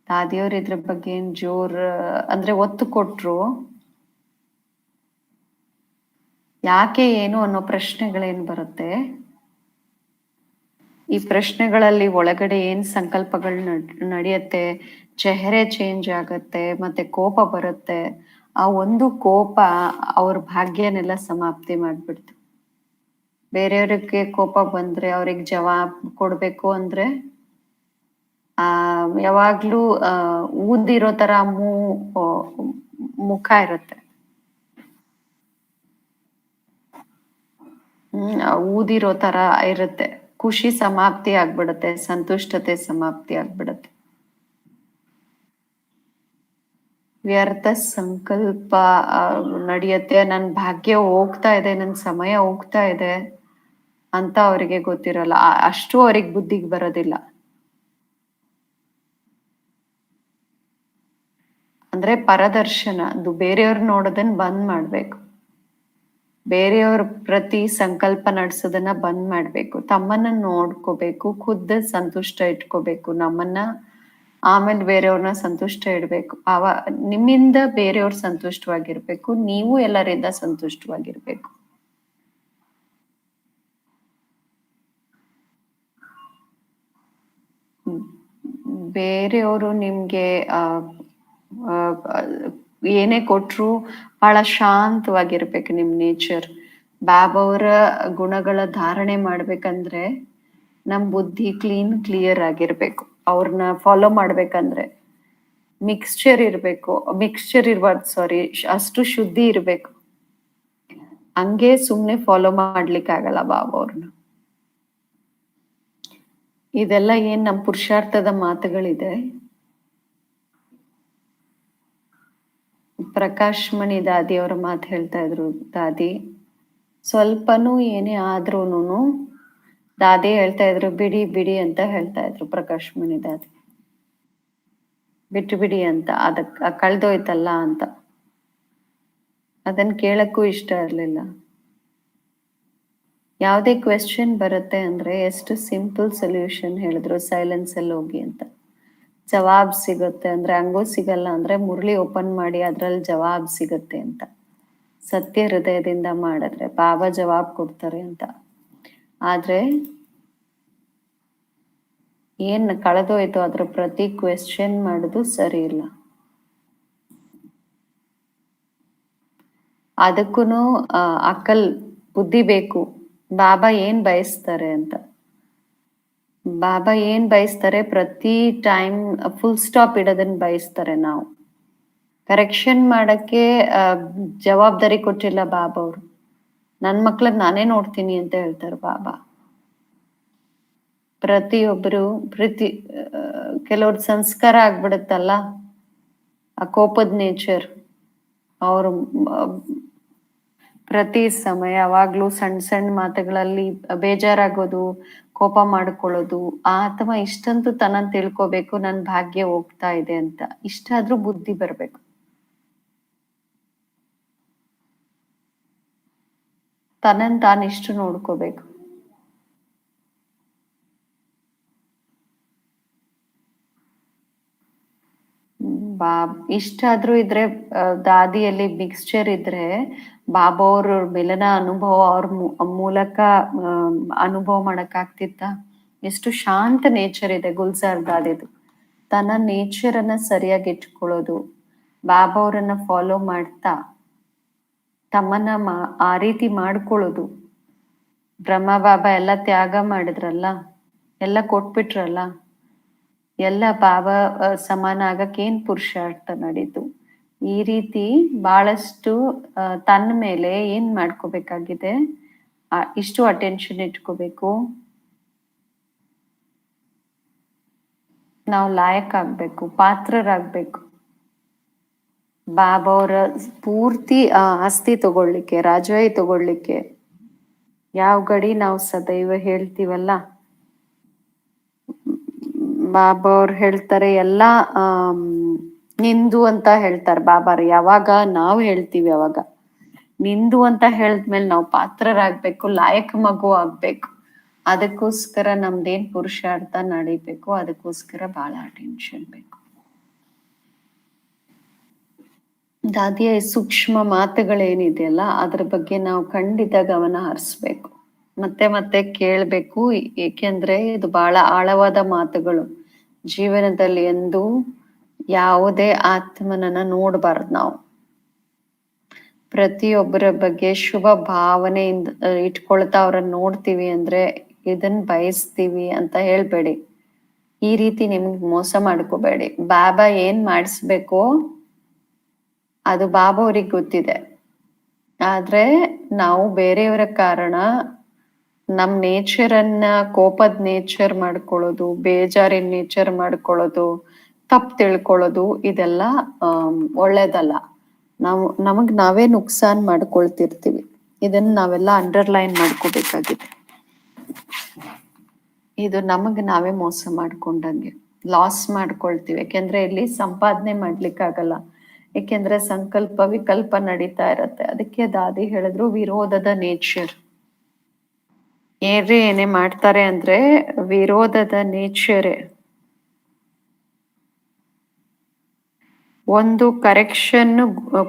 ದಾದಿಯವ್ರು ಇದ್ರ ಬಗ್ಗೆ ಏನ್ ಜೋರ್ ಅಂದ್ರೆ ಒತ್ತು ಕೊಟ್ರು. ಯಾಕೆ ಏನು ಅನ್ನೋ ಪ್ರಶ್ನೆಗಳೇನ್ ಬರುತ್ತೆ, ಈ ಪ್ರಶ್ನೆಗಳಲ್ಲಿ ಒಳಗಡೆ ಏನ್ ಸಂಕಲ್ಪಗಳು ನಡೆಯುತ್ತೆ, ಚೆಹರೆ ಚೇಂಜ್ ಆಗತ್ತೆ, ಮತ್ತೆ ಕೋಪ ಬರುತ್ತೆ. ಆ ಒಂದು ಕೋಪ ಅವ್ರ ಭಾಗ್ಯನೆಲ್ಲ ಸಮಾಪ್ತಿ ಮಾಡ್ಬಿಡ್ತು. ಬೇರೆಯವ್ರಿಗೆ ಕೋಪ ಬಂದ್ರೆ ಅವ್ರಿಗೆ ಜವಾಬ್ ಕೊಡ್ಬೇಕು ಅಂದ್ರೆ ಯಾವಾಗ್ಲೂ ಊದಿರೋ ತರ ಮುಖ ಇರುತ್ತೆ. ಊದಿರೋ ತರ ಇರುತ್ತೆ. ಖುಷಿ ಸಮಾಪ್ತಿ ಆಗ್ಬಿಡುತ್ತೆ, ಸಂತುಷ್ಟತೆ ಸಮಾಪ್ತಿ ಆಗ್ಬಿಡುತ್ತೆ. ವ್ಯರ್ಥ ಸಂಕಲ್ಪ ನಡೆಯುತ್ತೆ. ನನ್ ಭಾಗ್ಯ ಹೋಗ್ತಾ ಇದೆ, ನನ್ ಸಮಯ ಹೋಗ್ತಾ ಇದೆ ಅಂತ ಅವರಿಗೆ ಗೊತ್ತಿರಲ್ಲ. ಅಷ್ಟು ಅವ್ರಿಗೆ ಬುದ್ಧಿಗೆ ಬರೋದಿಲ್ಲ. ಅಂದ್ರೆ ಪರದರ್ಶನ, ಅದು ಬೇರೆಯವ್ರು ನೋಡೋದನ್ನ ಬಂದ್ ಮಾಡ್ಬೇಕು. ಬೇರೆಯವ್ರ ಪ್ರತಿ ಸಂಕಲ್ಪ ನಡ್ಸೋದನ್ನ ಬಂದ್ ಮಾಡ್ಬೇಕು. ತಮ್ಮನ್ನ ನೋಡ್ಕೋಬೇಕು, ಖುದ್ದ ಸಂತುಷ್ಟ ಇಟ್ಕೋಬೇಕು ನಮ್ಮನ್ನ, ಆಮೇಲೆ ಬೇರೆಯವ್ರನ್ನ ಸಂತುಷ್ಟ ಇಡ್ಬೇಕು. ನಿಮ್ಮಿಂದ ಬೇರೆಯವ್ರು ಸಂತುಷ್ಟವಾಗಿರ್ಬೇಕು, ನೀವು ಎಲ್ಲರಿಂದ ಸಂತುಷ್ಟವಾಗಿರ್ಬೇಕು. ಬೇರೆಯವರು ನಿಮ್ಗೆ ಏನೇ ಕೊಟ್ರು ಬಹಳ ಶಾಂತವಾಗಿರ್ಬೇಕು ನಿಮ್ ನೇಚರ್. ಬಾಬಾವರ ಗುಣಗಳ ಧಾರಣೆ ಮಾಡ್ಬೇಕಂದ್ರೆ ನಮ್ ಬುದ್ಧಿ ಕ್ಲಿಯರ್ ಆಗಿರ್ಬೇಕು. ಅವ್ರನ್ನ ಫಾಲೋ ಮಾಡ್ಬೇಕಂದ್ರೆ ಮಿಕ್ಸ್ಚರ್ ಇರ್ಬಾರ್ದು, ಸಾರಿ, ಅಷ್ಟು ಶುದ್ಧಿ ಇರ್ಬೇಕು. ಹಂಗೆ ಸುಮ್ನೆ ಫಾಲೋ ಮಾಡ್ಲಿಕ್ಕೆ ಆಗಲ್ಲ ಬಾಬಾ ಅವ್ರನ್ನ. ಇದೆಲ್ಲ ಏನ್ ನಮ್ ಪುರುಷಾರ್ಥದ ಮಾತುಗಳಿದೆ. ಪ್ರಕಾಶ್ ಮಣಿ ದಾದಿ ಅವರ ಮಾತು ಹೇಳ್ತಾ ಇದ್ರು. ದಾದಿ ಸ್ವಲ್ಪನೂ ಏನೇ ಆದ್ರೂನು ದಾದಿ ಹೇಳ್ತಾ ಇದ್ರು, ಬಿಡಿ ಬಿಡಿ ಅಂತ ಹೇಳ್ತಾ ಇದ್ರು. ಪ್ರಕಾಶ್ ಮಣಿ ದಾದಿ ಬಿಟ್ಟು ಬಿಡಿ ಅಂತ, ಅದಕ್ಕೆ ಕಳ್ದೋಯ್ತಲ್ಲ ಅಂತ. ಅದನ್ನ ಕೇಳಕ್ಕೂ ಇಷ್ಟ ಇರ್ಲಿಲ್ಲ. ಯಾವುದೇ ಕ್ವೆಶ್ಚನ್ ಬರುತ್ತೆ ಅಂದ್ರೆ ಎಷ್ಟು ಸಿಂಪಲ್ ಸೊಲ್ಯೂಷನ್ ಹೇಳಿದ್ರು, ಸೈಲೆನ್ಸ್ ಅಲ್ಲಿ ಹೋಗಿ ಅಂತ. ಜವಾಬ್ ಸಿಗುತ್ತೆ ಅಂದ್ರೆ ಹಂಗೂ ಸಿಗಲ್ಲ ಅಂದ್ರೆ ಮುರಳಿ ಓಪನ್ ಮಾಡಿ ಅದ್ರಲ್ಲಿ ಜವಾಬ್ ಸಿಗುತ್ತೆ ಅಂತ. ಸತ್ಯ ಹೃದಯದಿಂದ ಮಾಡಿದ್ರೆ ಬಾಬಾ ಜವಾಬ್ ಕೊಡ್ತಾರೆ ಅಂತ. ಆದ್ರೆ ಏನ್ ಕಳೆದೋಯ್ತು ಅದ್ರ ಪ್ರತಿ ಕ್ವೆಶ್ಚನ್ ಮಾಡುದು ಸರಿ ಇಲ್ಲ. ಅದಕ್ಕೂನು ಅಕ್ಕಲ್ ಬುದ್ಧಿ ಬೇಕು. ಬಾಬಾ ಏನ್ ಬಯಸ್ತಾರೆ ಅಂತ. ಬಾಬಾ ಏನ್ ಬಯಸ್ತಾರೆ, ಪ್ರತಿ ಟೈಮ್ ಫುಲ್ ಸ್ಟಾಪ್ ಇಡೋದನ್ನ ಬಯಸ್ತಾರೆ. ನಾವು ಕರೆಕ್ಷನ್ ಮಾಡಕ್ಕೆ ಜವಾಬ್ದಾರಿ ಕೊಟ್ಟಿಲ್ಲ ಬಾಬಾ ಅವರು. ನನ್ ಮಕ್ಳನ್ನ ನಾನೇ ನೋಡ್ತೀನಿ ಅಂತ ಹೇಳ್ತಾರೆ ಬಾಬಾ. ಪ್ರತಿಯೊಬ್ಬರು ಕೆಲವ್ರ ಸಂಸ್ಕಾರ ಆಗ್ಬಿಡುತ್ತಲ್ಲ, ಆ ಕೋಪದ ನೇಚರ್. ಅವರು ಪ್ರತಿ ಸಮಯ ಯಾವಾಗ್ಲೂ ಸಣ್ಣ ಸಣ್ಣ ಮಾತುಗಳಲ್ಲಿ ಬೇಜಾರಾಗೋದು, ಕೋಪ ಮಾಡ್ಕೊಳ್ಳೋದು. ಅಥವಾ ಇಷ್ಟಂತೂ ತನ್ನನ್ನು ತಿಳ್ಕೋಬೇಕು, ನನ್ ಭಾಗ್ಯ ಹೋಗ್ತಾ ಇದೆ ಅಂತ. ಇಷ್ಟಾದ್ರೂ ಬುದ್ಧಿ ಬರ್ಬೇಕು. ತನ್ನನ್ ತಾನಿಷ್ಟು ನೋಡ್ಕೋಬೇಕು. ಇಷ್ಟಾದ್ರೂ ಇದ್ರೆ ದಾದಿಯಲ್ಲಿ ಮಿಕ್ಸ್ಚರ್ ಇದ್ರೆ ಬಾಬಾ ಅವ್ರ ಮಿಲನ ಅನುಭವ ಅವ್ರ ಮೂಲಕ ಅನುಭವ ಮಾಡಕ್ ಆಗ್ತಿತ್ತ. ಎಷ್ಟು ಶಾಂತ ನೇಚರ್ ಇದೆ ಗುಲ್ಜಾರ್ ದಾದಿದು. ತನ್ನ ನೇಚರ್ ಅನ್ನ ಸರಿಯಾಗಿ ಇಟ್ಕೊಳ್ಳೋದು, ಬಾಬಾ ಅವರನ್ನ ಫಾಲೋ ಮಾಡ್ತಾ ತಮ್ಮನ್ನ ಆ ರೀತಿ ಮಾಡ್ಕೊಳ್ಳೋದು. ಬ್ರಹ್ಮ ಬಾಬಾ ಎಲ್ಲ ತ್ಯಾಗ ಮಾಡಿದ್ರಲ್ಲ, ಎಲ್ಲ ಕೊಟ್ಬಿಟ್ರಲ್ಲ, ಎಲ್ಲ ಬಾಬಾ ಸಮಾನ ಆಗಕ್ಕೆ ಏನ್ ಪುರುಷಾರ್ಥ ನಡೀತು. ಈ ರೀತಿ ಬಹಳಷ್ಟು ತನ್ನ ಮೇಲೆ ಏನ್ ಮಾಡ್ಕೋಬೇಕಾಗಿದೆ, ಇಷ್ಟು ಅಟೆನ್ಷನ್ ಇಟ್ಕೋಬೇಕು. ನಾವು ಲಾಯಕ್ ಆಗ್ಬೇಕು, ಪಾತ್ರರಾಗ್ಬೇಕು. ಬಾಬಾ ಅವರ ಪೂರ್ತಿ ಆಸ್ತಿ ತಗೊಳ್ಳಿಕ್ಕೆ, ರಾಜವಾಯಿ ತಗೊಳ್ಳಿಕ್ಕೆ. ಯಾವ ಗಡಿ ನಾವು ಸದೈವ ಹೇಳ್ತೀವಲ್ಲ, ಬಾಬಾ ಅವ್ರು ಹೇಳ್ತಾರೆ ಎಲ್ಲ ನಿಂದು ಅಂತ ಹೇಳ್ತಾರೆ ಬಾಬಾರು. ಯಾವಾಗ ನಾವು ಹೇಳ್ತೀವಿ ಅವಾಗ ನಿಂದು ಅಂತ ಹೇಳಿದ್ಮೇಲೆ ನಾವು ಪಾತ್ರರಾಗ್ಬೇಕು, ಲಾಯಕ್ ಮಗು ಆಗ್ಬೇಕು. ಅದಕ್ಕೋಸ್ಕರ ನಮ್ದೇನ್ ಪುರುಷಾರ್ಥ ನಡಿಬೇಕು, ಅದಕ್ಕೋಸ್ಕರ ಬಹಳ ಅಟೆನ್ಷನ್ ಬೇಕು. ದಾದಿಯ ಸೂಕ್ಷ್ಮ ಮಾತುಗಳೇನಿದೆಯಲ್ಲ ಅದ್ರ ಬಗ್ಗೆ ನಾವು ಖಂಡಿತ ಗಮನ ಹರಿಸ್ಬೇಕು, ಮತ್ತೆ ಮತ್ತೆ ಕೇಳ್ಬೇಕು. ಏಕೆಂದ್ರೆ ಇದು ಬಹಳ ಆಳವಾದ ಮಾತುಗಳು. ಜೀವನದಲ್ಲಿ ಎಂದು ಯಾವುದೇ ಆತ್ಮನನ್ನ ನೋಡ್ಬಾರ್ದು ನಾವು. ಪ್ರತಿಯೊಬ್ಬರ ಬಗ್ಗೆ ಶುಭ ಭಾವನೆಯಿಂದ ಇಟ್ಕೊಳ್ತಾ ಅವ್ರನ್ನ ನೋಡ್ತೀವಿ ಅಂದ್ರೆ ಇದನ್ ಬಯಸ್ತೀವಿ ಅಂತ ಹೇಳ್ಬೇಡಿ. ಈ ರೀತಿ ನಿಮ್ಗೆ ಮೋಸ ಮಾಡ್ಕೋಬೇಡಿ. ಬಾಬಾ ಏನ್ ಮಾಡಿಸ್ಬೇಕೋ ಅದು ಬಾಬಾ ಅವ್ರಿಗೆ ಗೊತ್ತಿದೆ. ಆದ್ರೆ ನಾವು ಬೇರೆಯವರ ಕಾರಣ ನಮ್ ನೇಚರನ್ನ ಕೋಪದ ನೇಚರ್ ಮಾಡ್ಕೊಳ್ಳೋದು, ಬೇಜಾರಿನ ನೇಚರ್ ಮಾಡ್ಕೊಳ್ಳೋದು, ತಪ್ಪು ತಿಳ್ಕೊಳ್ಳೋದು, ಇದೆಲ್ಲ ಒಳ್ಳೇದಲ್ಲ. ನಮಗ್ ನಾವೇ ನುಕ್ಸಾನ್ ಮಾಡ್ಕೊಳ್ತಿರ್ತೀವಿ. ಇದನ್ನ ನಾವೆಲ್ಲ ಅಂಡರ್ಲೈನ್ ಮಾಡ್ಕೋಬೇಕಾಗಿದೆ. ಇದು ನಮಗ್ ನಾವೇ ಮೋಸ ಮಾಡ್ಕೊಂಡಂಗೆ, ಲಾಸ್ ಮಾಡ್ಕೊಳ್ತೀವಿ. ಯಾಕೆಂದ್ರೆ ಇಲ್ಲಿ ಸಂಪಾದನೆ ಮಾಡ್ಲಿಕ್ಕಾಗಲ್ಲ, ಏಕೆಂದ್ರೆ ಸಂಕಲ್ಪ ವಿಕಲ್ಪ ನಡೀತಾ ಇರತ್ತೆ. ಅದಕ್ಕೆ ದಾದಿ ಹೇಳಿದ್ರು ವಿರೋಧದ ನೇಚರ್. ಏನೇ ಮಾಡ್ತಾರೆ ಅಂದ್ರೆ ವಿರೋಧದ ನೇಚರೇ. ಒಂದು ಕರೆಕ್ಷನ್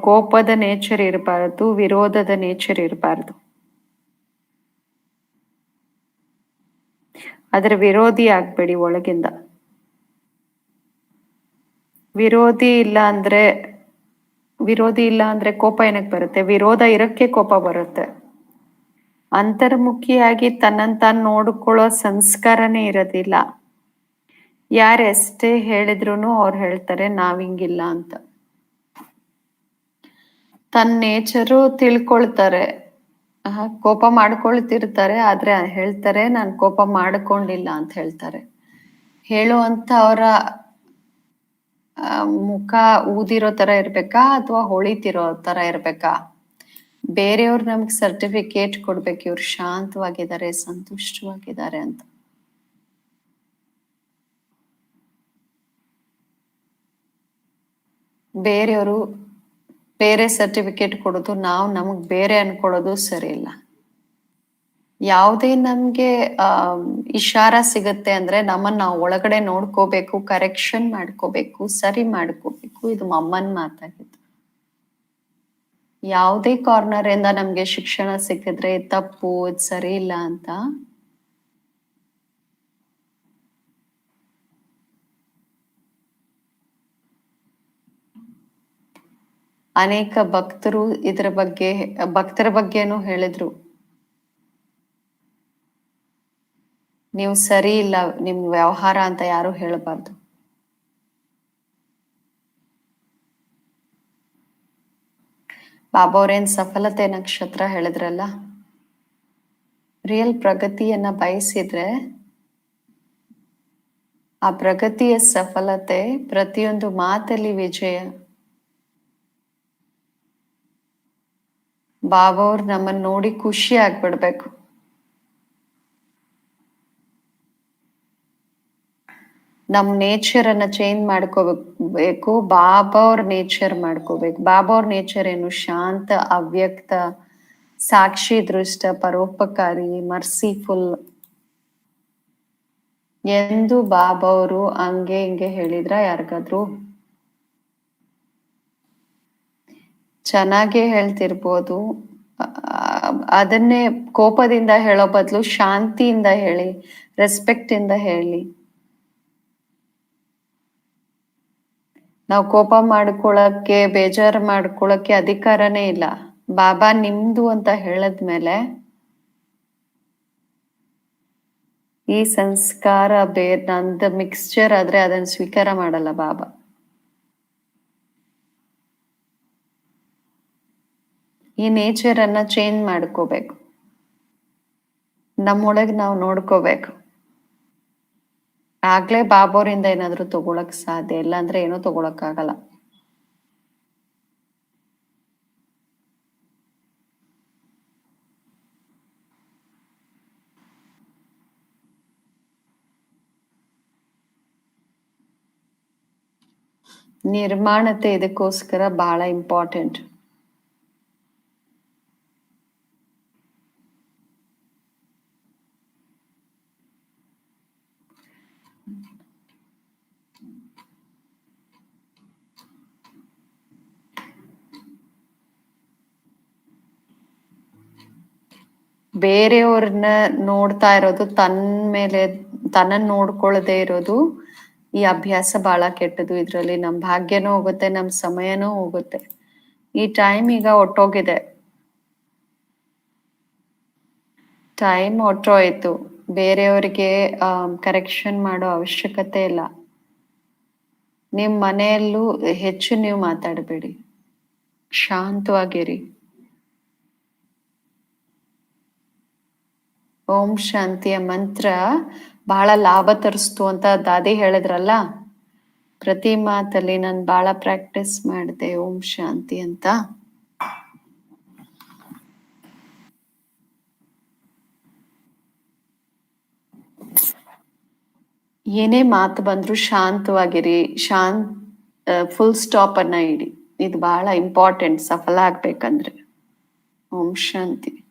ಕೋಪದ ನೇಚರ್ ಇರಬಾರದು, ವಿರೋಧದ ನೇಚರ್ ಇರಬಾರದು. ಅದ್ರ ವಿರೋಧಿ ಆಗ್ಬೇಡಿ ಒಳಗಿಂದ. ವಿರೋಧಿ ಇಲ್ಲ ಅಂದ್ರೆ ಕೋಪ ಏನಕ್ಕೆ ಬರುತ್ತೆ? ವಿರೋಧ ಇರಕ್ಕೆ ಕೋಪ ಬರುತ್ತೆ. ಅಂತರ್ಮುಖಿಯಾಗಿ ತನ್ನನ್ನು ತಾನು ನೋಡ್ಕೊಳ್ಳೋ ಸಂಸ್ಕಾರನೇ ಇರೋದಿಲ್ಲ. ಯಾರೆಷ್ಟೇ ಹೇಳಿದ್ರು ಅವ್ರು ಹೇಳ್ತಾರೆ ನಾವಿಂಗಿಲ್ಲ ಅಂತ. ತನ್ನ ನೇಚರು ತಿಳ್ಕೊಳ್ತಾರೆ, ಕೋಪ ಮಾಡ್ಕೊಳ್ತಿರ್ತಾರೆ, ಆದ್ರೆ ಹೇಳ್ತಾರೆ ನಾನು ಕೋಪ ಮಾಡ್ಕೊಂಡಿಲ್ಲ ಅಂತ ಹೇಳ್ತಾರೆ. ಹೇಳುವಂತ ಅವರ ಮುಖ ಊದಿರೋ ತರ ಇರ್ಬೇಕಾ ಅಥವಾ ಹೊಳಿತಿರೋ ತರ ಇರ್ಬೇಕಾ? ಬೇರೆಯವ್ರು ನಮ್ಗೆ ಸರ್ಟಿಫಿಕೇಟ್ ಕೊಡ್ಬೇಕು ಇವ್ರು ಶಾಂತವಾಗಿದ್ದಾರೆ, ಸಂತುಷ್ಟವಾಗಿದ್ದಾರೆ ಅಂತ. ಬೇರೆಯವರು ಬೇರೆ ಸರ್ಟಿಫಿಕೇಟ್ ಕೊಡೋದು, ನಾವು ನಮಗ್ ಬೇರೆ ಅನ್ಕೊಳ್ಳೋದು ಸರಿ ಇಲ್ಲ. ಯಾವುದೇ ನಮ್ಗೆ ಇಶಾರ ಸಿಗುತ್ತೆ ಅಂದ್ರೆ ನಮ್ಮನ್ನ ನಾವು ಒಳಗಡೆ ನೋಡ್ಕೋಬೇಕು, ಕರೆಕ್ಷನ್ ಮಾಡ್ಕೋಬೇಕು, ಸರಿ ಮಾಡ್ಕೋಬೇಕು. ಇದು ಅಮ್ಮನ್ ಮಾತಾಗಿತ್ತು. ಯಾವುದೇ ಕಾರ್ನರ್ ಇಂದ ನಮ್ಗೆ ಶಿಕ್ಷಣ ಸಿಕ್ಕಿದ್ರೆ ತಪ್ಪು, ಇದು ಸರಿ ಇಲ್ಲ ಅಂತ ಅನೇಕ ಭಕ್ತರು ಭಕ್ತರ ಬಗ್ಗೆನೂ ಹೇಳಿದ್ರು. ನೀವು ಸರಿ ಇಲ್ಲ ನಿಮ್ ವ್ಯವಹಾರ ಅಂತ ಯಾರು ಹೇಳಬಾರ್ದು. ಬಾಬಾ ಅವ್ರೇನ್ ಸಫಲತೆ ನಕ್ಷತ್ರ ಹೇಳಿದ್ರಲ್ಲ, ರಿಯಲ್ ಪ್ರಗತಿಯನ್ನ ಬಯಸಿದ್ರೆ ಆ ಪ್ರಗತಿಯ ಸಫಲತೆ ಪ್ರತಿಯೊಂದು ಮಾತಲ್ಲಿ ವಿಜಯ. ಬಾಬಾ ಅವ್ರು ನಮ್ಮನ್ನ ನೋಡಿ ಖುಷಿ ಆಗ್ಬಿಡ್ಬೇಕು. ನಮ್ ನೇಚರ್ ಅನ್ನ ಚೇಂಜ್ ಮಾಡ್ಕೋಬೇಕು, ಬಾಬಾ ಅವ್ರ ನೇಚರ್ ಮಾಡ್ಕೋಬೇಕು. ಬಾಬಾ ಅವ್ರ ನೇಚರ್ ಏನು? ಶಾಂತ, ಅವ್ಯಕ್ತ, ಸಾಕ್ಷಿ ದೃಷ್ಟ, ಪರೋಪಕಾರಿ, ಮರ್ಸಿಫುಲ್. ಎಂದು ಬಾಬಾ ಅವರು ಹಂಗೆ ಹಿಂಗೆ ಹೇಳಿದ್ರ ಯಾರಿಗಾದ್ರು? ಚೆನ್ನಾಗೇ ಹೇಳ್ತಿರ್ಬೋದು. ಅದನ್ನೇ ಕೋಪದಿಂದ ಹೇಳೋ ಬದಲು ಶಾಂತಿಯಿಂದ ಹೇಳಿ, ರೆಸ್ಪೆಕ್ಟ್ ಇಂದ ಹೇಳಿ. ನಾವು ಕೋಪ ಮಾಡ್ಕೊಳಕ್ಕೆ, ಬೇಜಾರು ಮಾಡ್ಕೊಳಕ್ಕೆ ಅಧಿಕಾರನೇ ಇಲ್ಲ. ಬಾಬಾ ನಿಮ್ದು ಅಂತ ಹೇಳದ್ಮೇಲೆ ಈ ಸಂಸ್ಕಾರ ನಂದ ಮಿಕ್ಸ್ಚರ್ ಆದ್ರೆ ಅದನ್ನ ಸ್ವೀಕಾರ ಮಾಡಲ್ಲ ಬಾಬಾ. ಈ ನೇಚರ್ ಅನ್ನ ಚೇಂಜ್ ಮಾಡ್ಕೋಬೇಕು, ನಮ್ಮೊಳಗೆ ನಾವು ನೋಡ್ಕೋಬೇಕು. ಆಗ್ಲೇ ಬಾಬೋರಿಂದ ಏನಾದ್ರು ತಗೊಳಕ್ ಸಾಧ್ಯ, ಇಲ್ಲ ಅಂದ್ರೆ ಏನೂ ತಗೊಳಕ್ ಆಗಲ್ಲ. ನಿರ್ಮಾಣತೆ ಇದಕ್ಕೋಸ್ಕರ ಬಹಳ ಇಂಪಾರ್ಟೆಂಟ್. ಬೇರೆಯವ್ರನ್ನ ನೋಡ್ತಾ ಇರೋದು, ತನ್ನನ್ನು ನೋಡ್ಕೊಳ್ಳದೆ ಇರೋದು, ಈ ಅಭ್ಯಾಸ ಬಹಳ ಕೆಟ್ಟದು. ಇದ್ರಲ್ಲಿ ನಮ್ ಭಾಗ್ಯನೂ ಹೋಗುತ್ತೆ, ನಮ್ ಸಮಯನೂ ಹೋಗುತ್ತೆ. ಈ ಟೈಮ್ ಈಗ ಒಟ್ಟೋಗಿದೆ, ಟೈಮ್ ಹೊಟ್ಟೋಯ್ತು. ಬೇರೆಯವ್ರಿಗೆ ಕರೆಕ್ಷನ್ ಮಾಡೋ ಅವಶ್ಯಕತೆ ಇಲ್ಲ. ನಿಮ್ ಮನೆಯಲ್ಲೂ ಹೆಚ್ಚು ನೀವು ಮಾತಾಡಬೇಡಿ, ಶಾಂತವಾಗಿರಿ. ಓಂ ಶಾಂತಿಯ ಮಂತ್ರ ಬಹಳ ಲಾಭ ತರಿಸ್ತು ಅಂತ ದಾದಿ ಹೇಳಿದ್ರಲ್ಲ. ಪ್ರತಿ ಮಾತಲ್ಲಿ ನಾನು ಬಹಳ ಪ್ರಾಕ್ಟೀಸ್ ಮಾಡಿದೆ ಓಂ ಶಾಂತಿ ಅಂತ. ಏನೇ ಮಾತು ಬಂದ್ರು ಶಾಂತವಾಗಿರಿ, ಫುಲ್ ಸ್ಟಾಪ್ ಅನ್ನ ಇಡಿ. ಇದು ಬಹಳ ಇಂಪಾರ್ಟೆಂಟ್ ಸಫಲ ಆಗ್ಬೇಕಂದ್ರೆ. ಓಂ ಶಾಂತಿ.